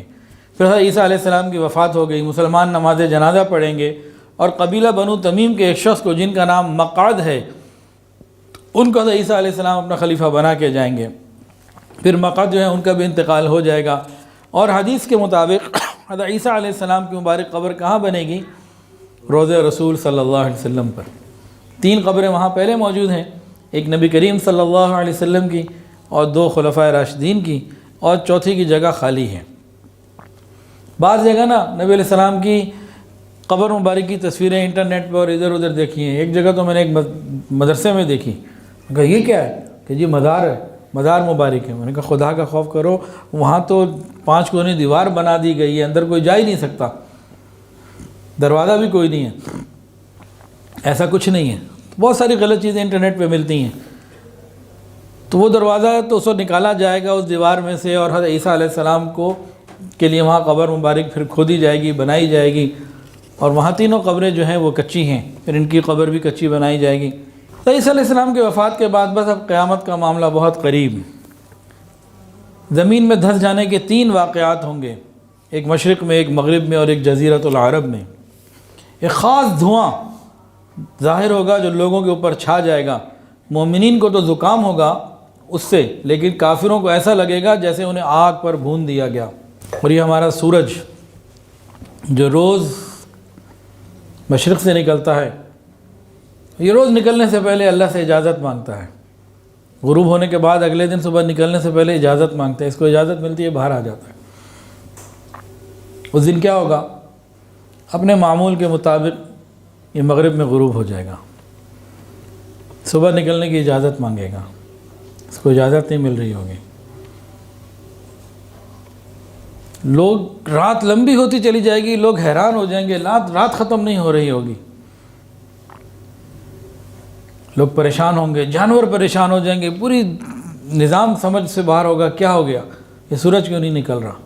A: پھر حضرت عیسیٰ علیہ السلام کی وفات ہو گئی، مسلمان نماز جنازہ پڑھیں گے، اور قبیلہ بنو تمیم کے ایک شخص کو جن کا نام مقعد ہے، ان کو حضرت عیسیٰ علیہ السلام اپنا خلیفہ بنا کے جائیں گے۔ پھر مقعد جو ہے ان کا بھی انتقال ہو جائے گا، اور حدیث کے مطابق حضرت عیسیٰ علیہ السلام کی مبارک قبر کہاں بنے گی؟ روضہ رسول صلی اللہ علیہ وسلم پر۔ 3 قبریں وہاں پہلے موجود ہیں، ایک نبی کریم صلی اللہ علیہ وسلم کی، اور 2 خلفائے راشدین کی، اور چوتھی کی جگہ خالی ہے۔ بعض جگہ نا نبی علیہ السلام کی قبر مبارک کی تصویریں انٹرنیٹ پر اور ادھر ادھر دیکھی ہیں۔ ایک جگہ تو میں نے ایک مدرسے میں دیکھی، کہا یہ کیا ہے؟ کہ جی مزار ہے، مزار مبارک ہے۔ میں نے کہا خدا کا خوف کرو، وہاں تو 5 کونی دیوار بنا دی گئی ہے، اندر کوئی جا ہی نہیں سکتا، دروازہ بھی کوئی نہیں ہے، ایسا کچھ نہیں ہے۔ بہت ساری غلط چیزیں انٹرنیٹ پہ ملتی ہیں، تو وہ دروازہ تو اس کو نکالا جائے گا اس دیوار میں سے، اور حضرت عیسیٰ علیہ السلام کو کے لیے وہاں قبر مبارک پھر کھودی جائے گی، بنائی جائے گی، اور وہاں 3 قبریں جو ہیں وہ کچی ہیں، پھر ان کی قبر بھی کچی بنائی جائے گی۔ تو عیسیٰ علیہ السلام کے وفات کے بعد بس اب قیامت کا معاملہ بہت قریب۔ زمین میں دھس جانے کے 3 واقعات ہوں گے، ایک مشرق میں، ایک مغرب میں اور ایک جزیرۃ العرب میں۔ ایک خاص دھواں ظاہر ہوگا جو لوگوں کے اوپر چھا جائے گا۔ مومنین کو تو زکام ہوگا اس سے، لیکن کافروں کو ایسا لگے گا جیسے انہیں آگ پر بھون دیا گیا۔ اور یہ ہمارا سورج جو روز مشرق سے نکلتا ہے، یہ روز نکلنے سے پہلے اللہ سے اجازت مانگتا ہے، غروب ہونے کے بعد اگلے دن صبح نکلنے سے پہلے اجازت مانگتا ہے، اس کو اجازت ملتی ہے باہر آ جاتا ہے۔ اس دن کیا ہوگا؟ اپنے معمول کے مطابق یہ مغرب میں غروب ہو جائے گا، صبح نکلنے کی اجازت مانگے گا، اس کو اجازت نہیں مل رہی ہوگی۔ لوگ رات لمبی ہوتی چلی جائے گی، لوگ حیران ہو جائیں گے، رات ختم نہیں ہو رہی ہوگی، لوگ پریشان ہوں گے، جانور پریشان ہو جائیں گے، پوری نظام سمجھ سے باہر ہوگا، کیا ہو گیا، یہ سورج کیوں نہیں نکل رہا؟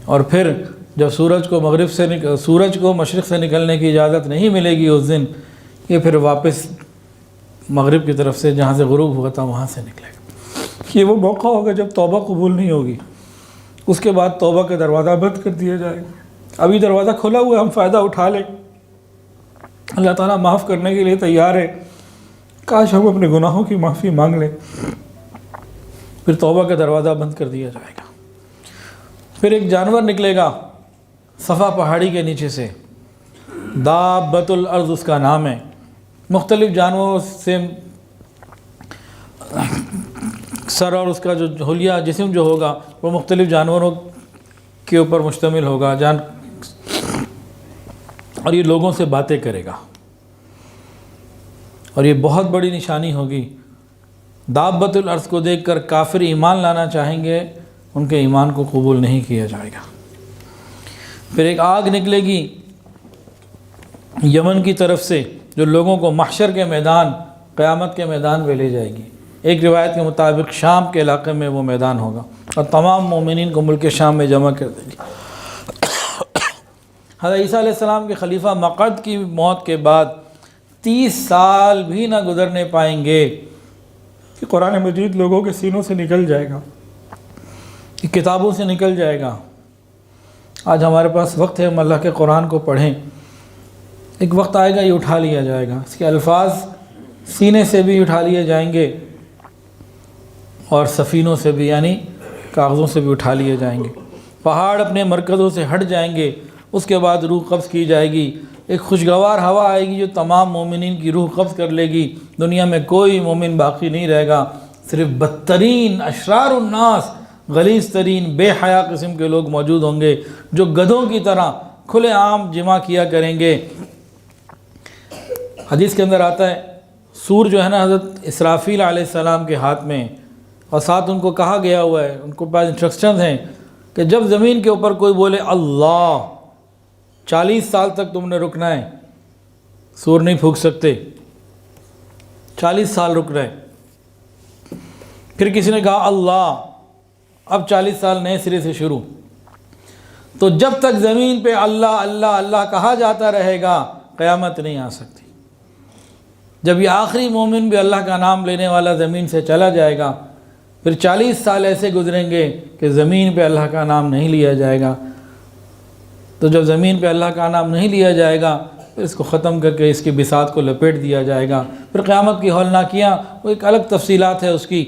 A: اور پھر جب سورج کو مشرق سے نکلنے کی اجازت نہیں ملے گی اس دن، یہ پھر واپس مغرب کی طرف سے جہاں سے غروب ہوا تھا وہاں سے نکلے گا۔ یہ وہ موقع ہوگا جب توبہ قبول نہیں ہوگی، اس کے بعد توبہ کا دروازہ بند کر دیا جائے گا۔ ابھی دروازہ کھلا ہوا ہے، ہم فائدہ اٹھا لیں، اللہ تعالیٰ معاف کرنے کے لیے تیار ہے، کاش ہم اپنے گناہوں کی معافی مانگ لیں۔ پھر توبہ کا دروازہ بند کر دیا جائے گا۔ پھر ایک جانور نکلے گا صفا پہاڑی کے نیچے سے، دابۃ الارض اس کا نام ہے۔ مختلف جانوروں سے سر اور اس کا جو حلیہ جسم جو ہوگا وہ مختلف جانوروں کے اوپر مشتمل ہوگا، اور یہ لوگوں سے باتیں کرے گا، اور یہ بہت بڑی نشانی ہوگی۔ دابۃ الارض کو دیکھ کر کافر ایمان لانا چاہیں گے، ان کے ایمان کو قبول نہیں کیا جائے گا۔ پھر ایک آگ نکلے گی یمن کی طرف سے، جو لوگوں کو محشر کے میدان، قیامت کے میدان پہ لے جائے گی۔ ایک روایت کے مطابق شام کے علاقے میں وہ میدان ہوگا، اور تمام مومنین کو ملک شام میں جمع کر دے گی۔ حضرت عیسیٰ علیہ السلام کے خلیفہ مقعد کی موت کے بعد 30 سال بھی نہ گزرنے پائیں گے کہ قرآن مجید لوگوں کے سینوں سے نکل جائے گا، کتابوں سے نکل جائے گا۔ آج ہمارے پاس وقت ہے، ہم اللہ کے قرآن کو پڑھیں، ایک وقت آئے گا یہ اٹھا لیا جائے گا، اس کے الفاظ سینے سے بھی اٹھا لیے جائیں گے اور سفینوں سے بھی، یعنی کاغذوں سے بھی اٹھا لیے جائیں گے۔ پہاڑ اپنے مرکزوں سے ہٹ جائیں گے، اس کے بعد روح قبض کی جائے گی، ایک خوشگوار ہوا آئے گی جو تمام مومنین کی روح قبض کر لے گی۔ دنیا میں کوئی مومن باقی نہیں رہے گا، صرف بدترین اشرار الناس، غلیظ ترین بے حیا قسم کے لوگ موجود ہوں گے، جو گدھوں کی طرح کھلے عام جمع کیا کریں گے۔ حدیث کے اندر آتا ہے سور جو ہے نا حضرت اسرافیل علیہ السلام کے ہاتھ میں، اور ساتھ ان کو کہا گیا ہوا ہے، ان کو پاس انسٹرکشنز ہیں کہ جب زمین کے اوپر کوئی بولے اللہ، 40 سال تک تم نے رکنا ہے، سور نہیں پھونک سکتے، 40 سال رک رہے۔ پھر کسی نے کہا اللہ، اب 40 سال نئے سرے سے شروع۔ تو جب تک زمین پہ اللہ اللہ اللہ کہا جاتا رہے گا، قیامت نہیں آ سکتی۔ جب یہ آخری مومن بھی اللہ کا نام لینے والا زمین سے چلا جائے گا، پھر 40 سال ایسے گزریں گے کہ زمین پہ اللہ کا نام نہیں لیا جائے گا۔ تو جب زمین پہ اللہ کا نام نہیں لیا جائے گا، پھر اس کو ختم کر کے اس کی بساط کو لپیٹ دیا جائے گا۔ پھر قیامت کی ہولناکیاں، وہ ایک الگ تفصیلات ہے اس کی،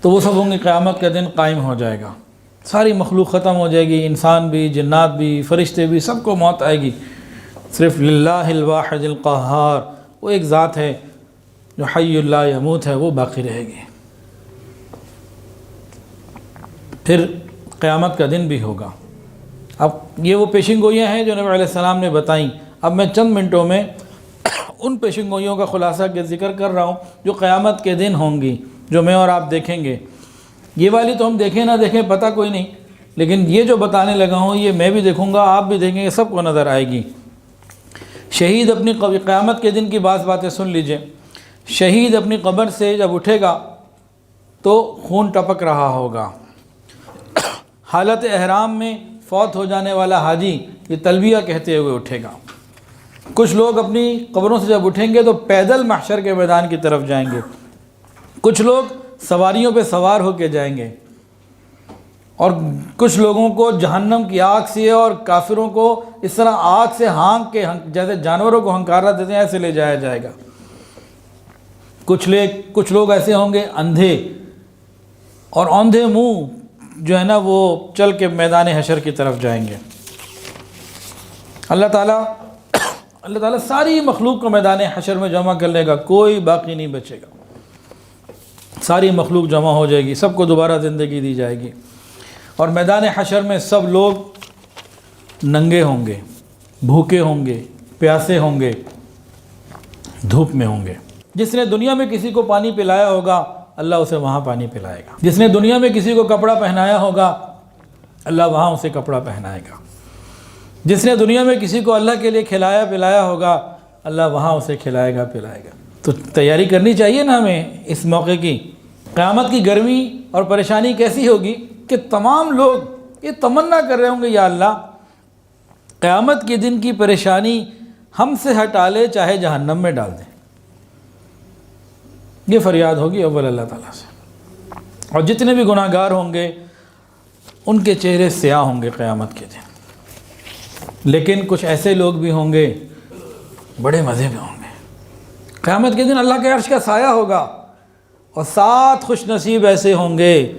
A: تو وہ سب ہوں گے۔ قیامت کا دن قائم ہو جائے گا، ساری مخلوق ختم ہو جائے گی، انسان بھی، جنات بھی، فرشتے بھی، سب کو موت آئے گی۔ صرف للہ الواحد القہار، وہ ایک ذات ہے جو حی لا یموت ہے، وہ باقی رہے گی۔ پھر قیامت کا دن بھی ہوگا۔ اب یہ وہ پیشن گوئیاں ہیں جو نبی علیہ السلام نے بتائیں۔ اب میں چند منٹوں میں ان پیشن گوئیوں کا خلاصہ کے ذکر کر رہا ہوں جو قیامت کے دن ہوں گی، جو میں اور آپ دیکھیں گے۔ یہ والی تو ہم دیکھیں نہ دیکھیں پتہ کوئی نہیں، لیکن یہ جو بتانے لگا ہوں یہ میں بھی دیکھوں گا، آپ بھی دیکھیں گے، سب کو نظر آئے گی۔ شہید اپنی قیامت کے دن کی باتیں سن لیجئے۔ شہید اپنی قبر سے جب اٹھے گا تو خون ٹپک رہا ہوگا۔ حالت احرام میں فوت ہو جانے والا حاجی یہ تلبیہ کہتے ہوئے اٹھے گا۔ کچھ لوگ اپنی قبروں سے جب اٹھیں گے تو پیدل محشر کے میدان کی طرف جائیں گے، کچھ لوگ سواریوں پہ سوار ہو کے جائیں گے، اور کچھ لوگوں کو جہنم کی آگ سے اور کافروں کو اس طرح آگ سے ہانک کے جیسے جانوروں کو ہنکارا دیتے ہیں ایسے لے جایا جائے گا۔ کچھ لوگ ایسے ہوں گے اندھے، اور اوندھے منہ جو ہے نا وہ چل کے میدان حشر کی طرف جائیں گے۔ اللہ تعالیٰ ساری مخلوق کو میدان حشر میں جمع کر لے گا، کوئی باقی نہیں بچے گا، ساری مخلوق جمع ہو جائے گی، سب کو دوبارہ زندگی دی جائے گی، اور میدان حشر میں سب لوگ ننگے ہوں گے، بھوکے ہوں گے، پیاسے ہوں گے، دھوپ میں ہوں گے۔ جس نے دنیا میں کسی کو پانی پلایا ہوگا اللہ اسے وہاں پانی پلائے گا، جس نے دنیا میں کسی کو کپڑا پہنایا ہوگا اللہ وہاں اسے کپڑا پہنائے گا، جس نے دنیا میں کسی کو اللہ کے لیے کھلایا پلایا ہوگا اللہ وہاں اسے کھلائے گا پلائے گا۔ تو تیاری کرنی چاہیے نا ہمیں اس موقع کی۔ قیامت کی گرمی اور پریشانی کیسی ہوگی کہ تمام لوگ یہ تمنا کر رہے ہوں گے، یا اللہ قیامت کے دن کی پریشانی ہم سے ہٹا لے، چاہے جہنم میں ڈال دیں۔ یہ فریاد ہوگی اول اللہ تعالیٰ سے، اور جتنے بھی گناہ گار ہوں گے ان کے چہرے سیاہ ہوں گے قیامت کے دن۔ لیکن کچھ ایسے لوگ بھی ہوں گے بڑے مزے میں ہوں گے۔ قیامت کے دن اللہ کے عرش کا سایہ ہوگا، اور 7 خوش نصیب ایسے ہوں گے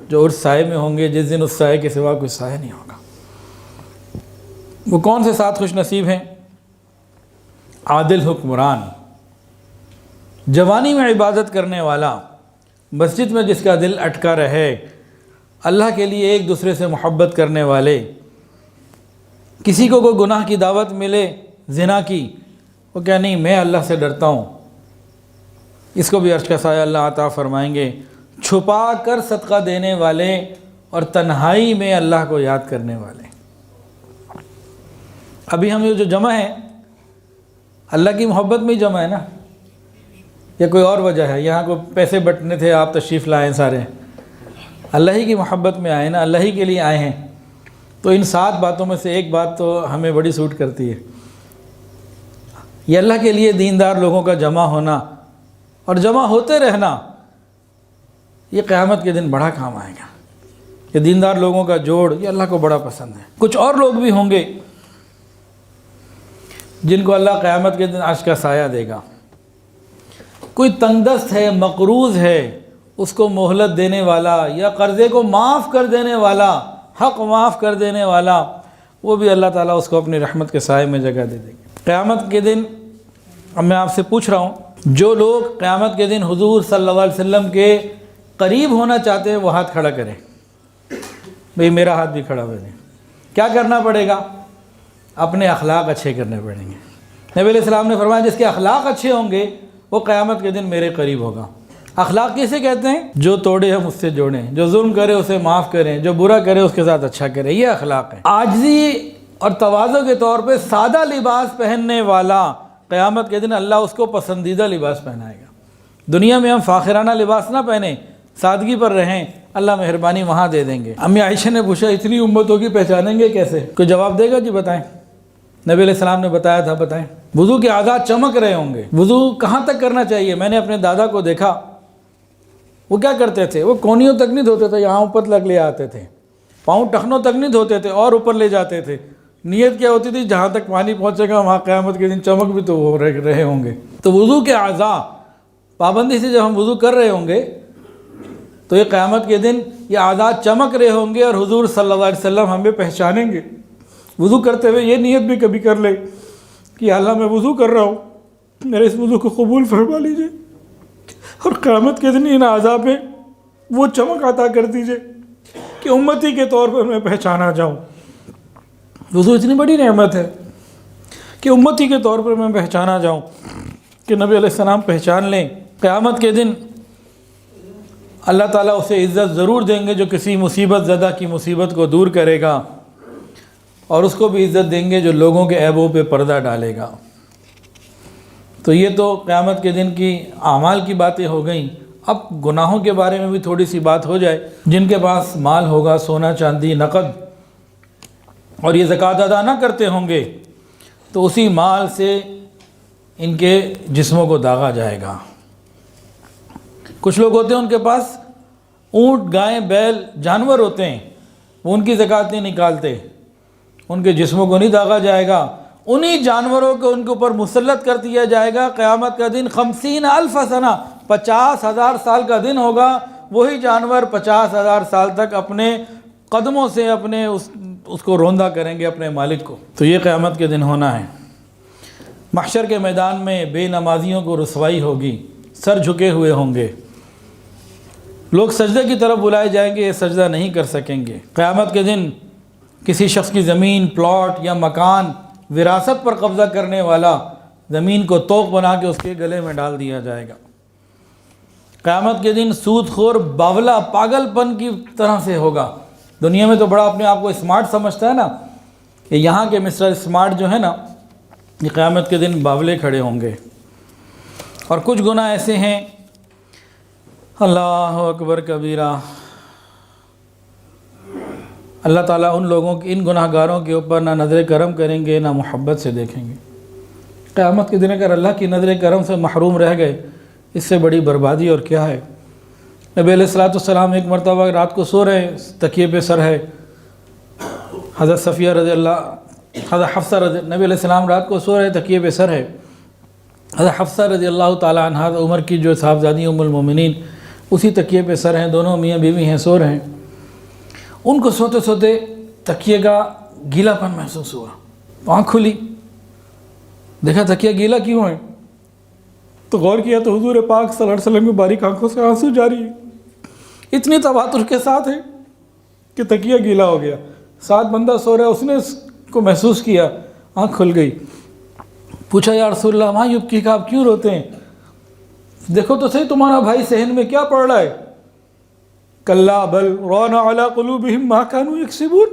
A: جو اس سائے میں ہوں گے جس دن اس سائے کے سوا کوئی سایہ نہیں ہوگا۔ وہ کون سے 7 خوش نصیب ہیں؟ عادل حکمران، جوانی میں عبادت کرنے والا، مسجد میں جس کا دل اٹکا رہے، اللہ کے لیے ایک دوسرے سے محبت کرنے والے، کسی کو کوئی گناہ کی دعوت ملے زنا کی، وہ کہہ نہیں میں اللہ سے ڈرتا ہوں، اس کو بھی عرش کا سایہ اللہ عطا فرمائیں گے۔ چھپا کر صدقہ دینے والے اور تنہائی میں اللہ کو یاد کرنے والے۔ ابھی ہم یہ جو جمع ہے اللہ کی محبت میں ہی جمع ہے نا، یا کوئی اور وجہ ہے؟ یہاں کوئی پیسے بٹنے تھے آپ تشریف لائیں سارے، اللہ ہی کی محبت میں آئے نا، اللہ ہی کے لیے آئے ہیں۔ تو ان 7 باتوں میں سے ایک بات تو ہمیں بڑی سوٹ کرتی ہے، یہ اللہ کے لیے دیندار لوگوں کا جمع ہونا اور جمع ہوتے رہنا، یہ قیامت کے دن بڑا کام آئے گا۔ یہ دیندار لوگوں کا جوڑ یہ اللہ کو بڑا پسند ہے۔ کچھ اور لوگ بھی ہوں گے جن کو اللہ قیامت کے دن عرش کا سایہ دے گا۔ کوئی تنگ دست ہے، مقروض ہے، اس کو مہلت دینے والا یا قرضے کو معاف کر دینے والا، حق معاف کر دینے والا، وہ بھی اللہ تعالیٰ اس کو اپنی رحمت کے سائے میں جگہ دے دے گا قیامت کے دن۔ اب میں آپ سے پوچھ رہا ہوں، جو لوگ قیامت کے دن حضور صلی اللہ علیہ وسلم کے قریب ہونا چاہتے ہیں وہ ہاتھ کھڑا کریں۔ بھئی میرا ہاتھ بھی کھڑا ہو جائے۔ کیا کرنا پڑے گا؟ اپنے اخلاق اچھے کرنے پڑیں گے۔ نبی علیہ السلام نے فرمایا جس کے اخلاق اچھے ہوں گے وہ قیامت کے دن میرے قریب ہوگا۔ اخلاق کیسے کہتے ہیں؟ جو توڑے ہم اس سے جوڑیں، جو ظلم کرے اسے معاف کریں، جو برا کرے اس کے ساتھ اچھا کریں، یہ اخلاق ہے۔ عاجزی اور تواضع کے طور پہ سادہ لباس پہننے والا قیامت کے دن اللہ اس کو پسندیدہ لباس پہنائے گا۔ دنیا میں ہم فاخرانہ لباس نہ پہنیں، سادگی پر رہیں، اللہ مہربانی وہاں دے دیں گے۔ امی عائشہ نے پوچھا اتنی امتوں کی پہچانیں گے کیسے؟ کوئی جواب دے گا؟ جی بتائیں۔ نبی علیہ السلام نے بتایا تھا، بتائیں۔ وضو کے اعضاء چمک رہے ہوں گے۔ وضو کہاں تک کرنا چاہیے؟ میں نے اپنے دادا کو دیکھا، وہ کیا کرتے تھے؟ وہ کونیوں تک نہیں دھوتے تھے، یہاں اوپر تک لے آتے تھے، پاؤں ٹخنوں تک نہیں دھوتے تھے اور اوپر لے جاتے تھے۔ نیت کیا ہوتی تھی؟ جہاں تک پانی پہنچے گا وہاں قیامت کے دن چمک بھی تو وہ رہے ہوں گے۔ تو وضو کے اعضاء پابندی سے جب ہم وضو کر رہے ہوں گے تو یہ قیامت کے دن یہ اعضاء چمک رہے ہوں گے، اور حضور صلی اللہ علیہ وسلم ہمیں پہچانیں گے۔ وضو کرتے ہوئے یہ نیت بھی کبھی کر لے کہ اللہ میں وضو کر رہا ہوں، میرے اس وضو کو قبول فرما لیجئے، اور قیامت کے دن ان اعضاء پہ وہ چمک عطا کر دیجئے کہ امتی کے طور پر میں پہچانا جاؤں۔ وضو اتنی بڑی نعمت ہے کہ امتی کے طور پر میں پہچانا جاؤں، کہ نبی علیہ السلام پہچان لیں۔ قیامت کے دن اللہ تعالیٰ اسے عزت ضرور دیں گے جو کسی مصیبت زدہ کی مصیبت کو دور کرے گا، اور اس کو بھی عزت دیں گے جو لوگوں کے عیبوں پہ پردہ ڈالے گا۔ تو یہ تو قیامت کے دن کی اعمال کی باتیں ہو گئیں۔ اب گناہوں کے بارے میں بھی تھوڑی سی بات ہو جائے۔ جن کے پاس مال ہوگا، سونا چاندی نقد، اور یہ زکوٰۃ ادا نہ کرتے ہوں گے تو اسی مال سے ان کے جسموں کو داغا جائے گا۔ کچھ لوگ ہوتے ہیں ان کے پاس اونٹ، گائیں، بیل، جانور ہوتے ہیں، وہ ان کی زکوٰۃ نہیں نکالتے، ان کے جسموں کو نہیں داغا جائے گا، انہی جانوروں کو ان کے اوپر مسلط کر دیا جائے گا قیامت کا دن 50,000 سنہ، 50,000 سال کا دن ہوگا، وہی جانور 50,000 سال تک اپنے قدموں سے اپنے اس کو روندا کریں گے اپنے مالک کو۔ تو یہ قیامت کے دن ہونا ہے۔ محشر کے میدان میں بے نمازیوں کو رسوائی ہوگی، سر جھکے ہوئے ہوں گے، لوگ سجدے کی طرف بلائے جائیں گے، یہ سجدہ نہیں کر سکیں گے۔ قیامت کے دن کسی شخص کی زمین، پلاٹ یا مکان وراثت پر قبضہ کرنے والا زمین کو توق بنا کے اس کے گلے میں ڈال دیا جائے گا۔ قیامت کے دن سود خور باولا پاگل پن کی طرح سے ہوگا۔ دنیا میں تو بڑا اپنے آپ کو اسمارٹ سمجھتا ہے نا، یہ یہاں کے مسٹر اسمارٹ جو ہے نا، یہ قیامت کے دن باولے کھڑے ہوں گے۔ اور کچھ گناہ ایسے ہیں، اللہ اکبر کبیرہ، اللہ تعالیٰ ان لوگوں کی، ان گناہ گاروں کے اوپر نہ نظر کرم کریں گے نہ محبت سے دیکھیں گے۔ قیامت کے دن اگر اللہ کی نظر کرم سے محروم رہ گئے، اس سے بڑی بربادی اور کیا ہے۔ نبی علیہ السلام ایک مرتبہ رات کو سو رہے، تکیے پہ سر ہے، حضرت صفیہ رضی اللہ، حضرت حفصہ رضی، نبی علیہ السلام رات کو سو رہے، تکیے پہ سر ہے، حضرت حفصہ رضی اللہ تعالیٰ عنہ عمر کی جو صاحبزادی ام المومنین، اسی تکیے پہ سر ہیں، دونوں میاں بیوی ہیں، سو رہے ہیں۔ ان کو سوتے سوتے تکیے کا گیلا پن محسوس ہوا، آنکھ کھلی، دیکھا تکیہ گیلا کیوں ہے، تو غور کیا تو حضور پاک صلی اللہ علیہ وسلم کی باریک آنکھوں سے آنسو جاری ہے، اتنی تواتر کے ساتھ ہے کہ تکیہ گیلا ہو گیا۔ ساتھ بندہ سو رہا ہے، اس نے اس کو محسوس کیا، آنکھ کھل گئی۔ پوچھا یا رسول اللہ ما یبکیک، آپ کیوں روتے ہیں؟ دیکھو تو صحیح تمہارا بھائی صحن میں کیا پڑھ رہا ہے، کلا بل ران علی قلوبہم ما کانوا یکسبون۔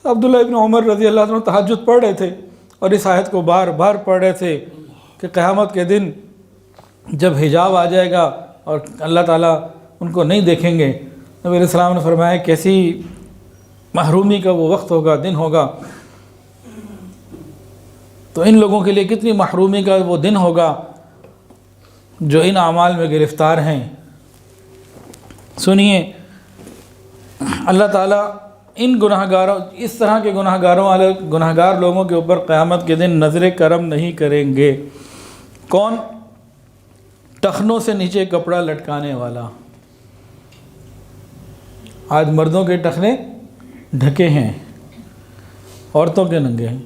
A: عبداللہ ابن عمر رضی اللہ عنہ تہجد پڑھ رہے تھے اور اس آیت کو بار بار پڑھ رہے تھے کہ قیامت کے دن جب حجاب آ جائے گا اور اللہ تعالیٰ ان کو نہیں دیکھیں گے، نبی علیہ السلام نے فرمایا کیسی محرومی کا وہ وقت ہوگا، دن ہوگا۔ تو ان لوگوں کے لیے کتنی محرومی کا وہ دن ہوگا جو ان اعمال میں گرفتار ہیں۔ سنیے، اللہ تعالیٰ ان گناہ گاروں، اس طرح کے گناہ گار لوگوں کے اوپر قیامت کے دن نظر کرم نہیں کریں گے۔ کون؟ ٹخنوں سے نیچے کپڑا لٹکانے والا۔ آج مردوں کے ٹخنے ڈھکے ہیں، عورتوں کے ننگے ہیں۔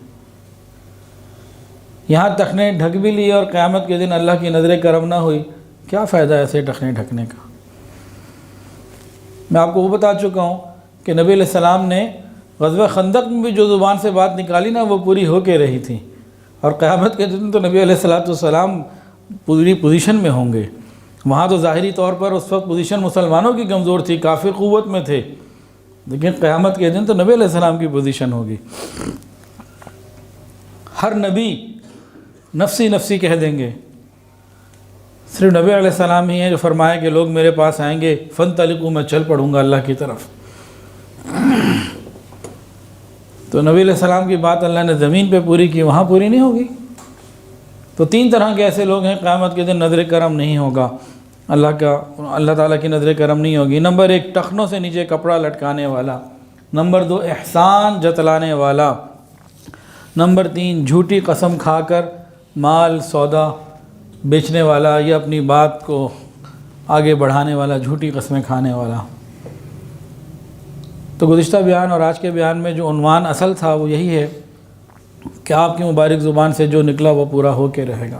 A: یہاں ٹخنے ڈھک بھی لیے اور قیامت کے دن اللہ کی نظر کرم نہ ہوئی، کیا فائدہ ایسے ٹخنے ڈھکنے کا؟ میں آپ کو وہ بتا چکا ہوں کہ نبی علیہ السلام نے غزوہ خندق میں بھی جو زبان سے بات نکالی نا، وہ پوری ہو کے رہی تھی، اور قیامت کے دن تو نبی علیہ السلام پوری پوزیشن میں ہوں گے۔ وہاں تو ظاہری طور پر اس وقت پوزیشن مسلمانوں کی کمزور تھی، کافر قوت میں تھے، لیکن قیامت کے دن تو نبی علیہ السلام کی پوزیشن ہوگی۔ ہر نبی نفسی نفسی کہہ دیں گے، صرف نبی علیہ السلام ہی ہیں جو فرمایا کہ لوگ میرے پاس آئیں گے، فانطلقوا، میں چل پڑوں گا اللہ کی طرف۔ تو نبی علیہ السلام کی بات اللہ نے زمین پہ پوری کی، وہاں پوری نہیں ہوگی۔ تو تین طرح کے ایسے لوگ ہیں قیامت کے دن نظر کرم نہیں ہوگا، اللہ تعالیٰ کی نظر کرم نہیں ہوگی۔ نمبر 1 ٹخنوں سے نیچے کپڑا لٹکانے والا، نمبر 2 احسان جتلانے والا، نمبر 3 جھوٹی قسم کھا کر مال سودا بیچنے والا یا اپنی بات کو آگے بڑھانے والا، جھوٹی قسمیں کھانے والا۔ تو گزشتہ بیان اور آج کے بیان میں جو عنوان اصل تھا وہ یہی ہے کہ آپ کی مبارک زبان سے جو نکلا وہ پورا ہو کے رہے گا۔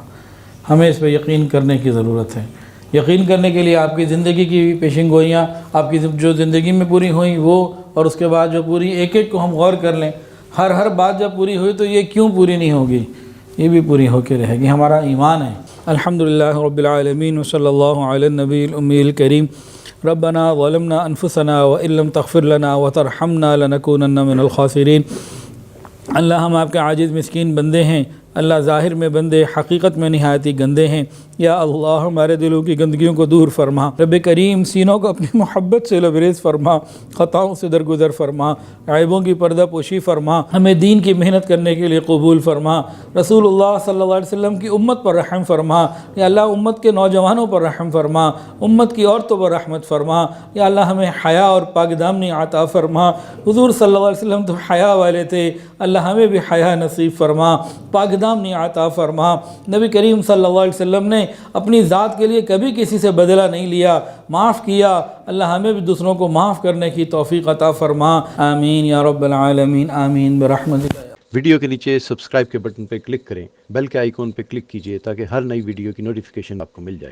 A: ہمیں اس پہ یقین کرنے کی ضرورت ہے۔ یقین کرنے کے لیے آپ کی زندگی کی پیشن گوئیاں، آپ کی جو زندگی میں پوری ہوئیں وہ، اور اس کے بعد جو پوری ایک ایک کو ہم غور کر لیں، ہر بات جب پوری ہوئی تو یہ کیوں پوری نہیں ہوگی، یہ بھی پوری ہو کے رہے گی۔ ہمارا ایمان ہے۔ الحمدللہ رب العالمین وصلی اللہ علی النبی الامی الکریم۔ ربنا ظلمنا انفسنا وان لم تغفر لنا وترحمنا لنکونن من الخاسرین۔ اللہ ہم آپ کے عاجز مسکین بندے ہیں، اللہ ظاہر میں بندے حقیقت میں نہایت ہی گندے ہیں، یا اللہ ہمارے دلوں کی گندگیوں کو دور فرما، رب کریم سینوں کو اپنی محبت سے لبریز فرما، خطاؤں سے درگزر فرما، عیبوں کی پردہ پوشی فرما، ہمیں دین کی محنت کرنے کے لیے قبول فرما، رسول اللہ صلی اللہ علیہ وسلم کی امت پر رحم فرما، یا اللہ امت کے نوجوانوں پر رحم فرما، امت کی عورتوں پر رحمت فرما، یا اللہ ہمیں حیا اور پاک دامنی عطا فرما، حضور صلی اللہ علیہ وسلم تو حیا والے تھے، اللہ ہمیں بھی حیا نصیب فرما، پاک دامنی عطا فرما، نبی کریم صلی اللہ علیہ وسلم نے اپنی ذات کے لیے کبھی کسی سے بدلہ نہیں لیا، معاف کیا، اللہ ہمیں بھی دوسروں کو معاف کرنے کی توفیق عطا فرما، آمین یا رب العالمین، آمین برحمتک۔
B: ویڈیو کے نیچے سبسکرائب کے بٹن پہ کلک کریں، بیل کے آئیکن پہ کلک کیجئے تاکہ ہر نئی ویڈیو کی نوٹیفیکیشن آپ کو مل جائے۔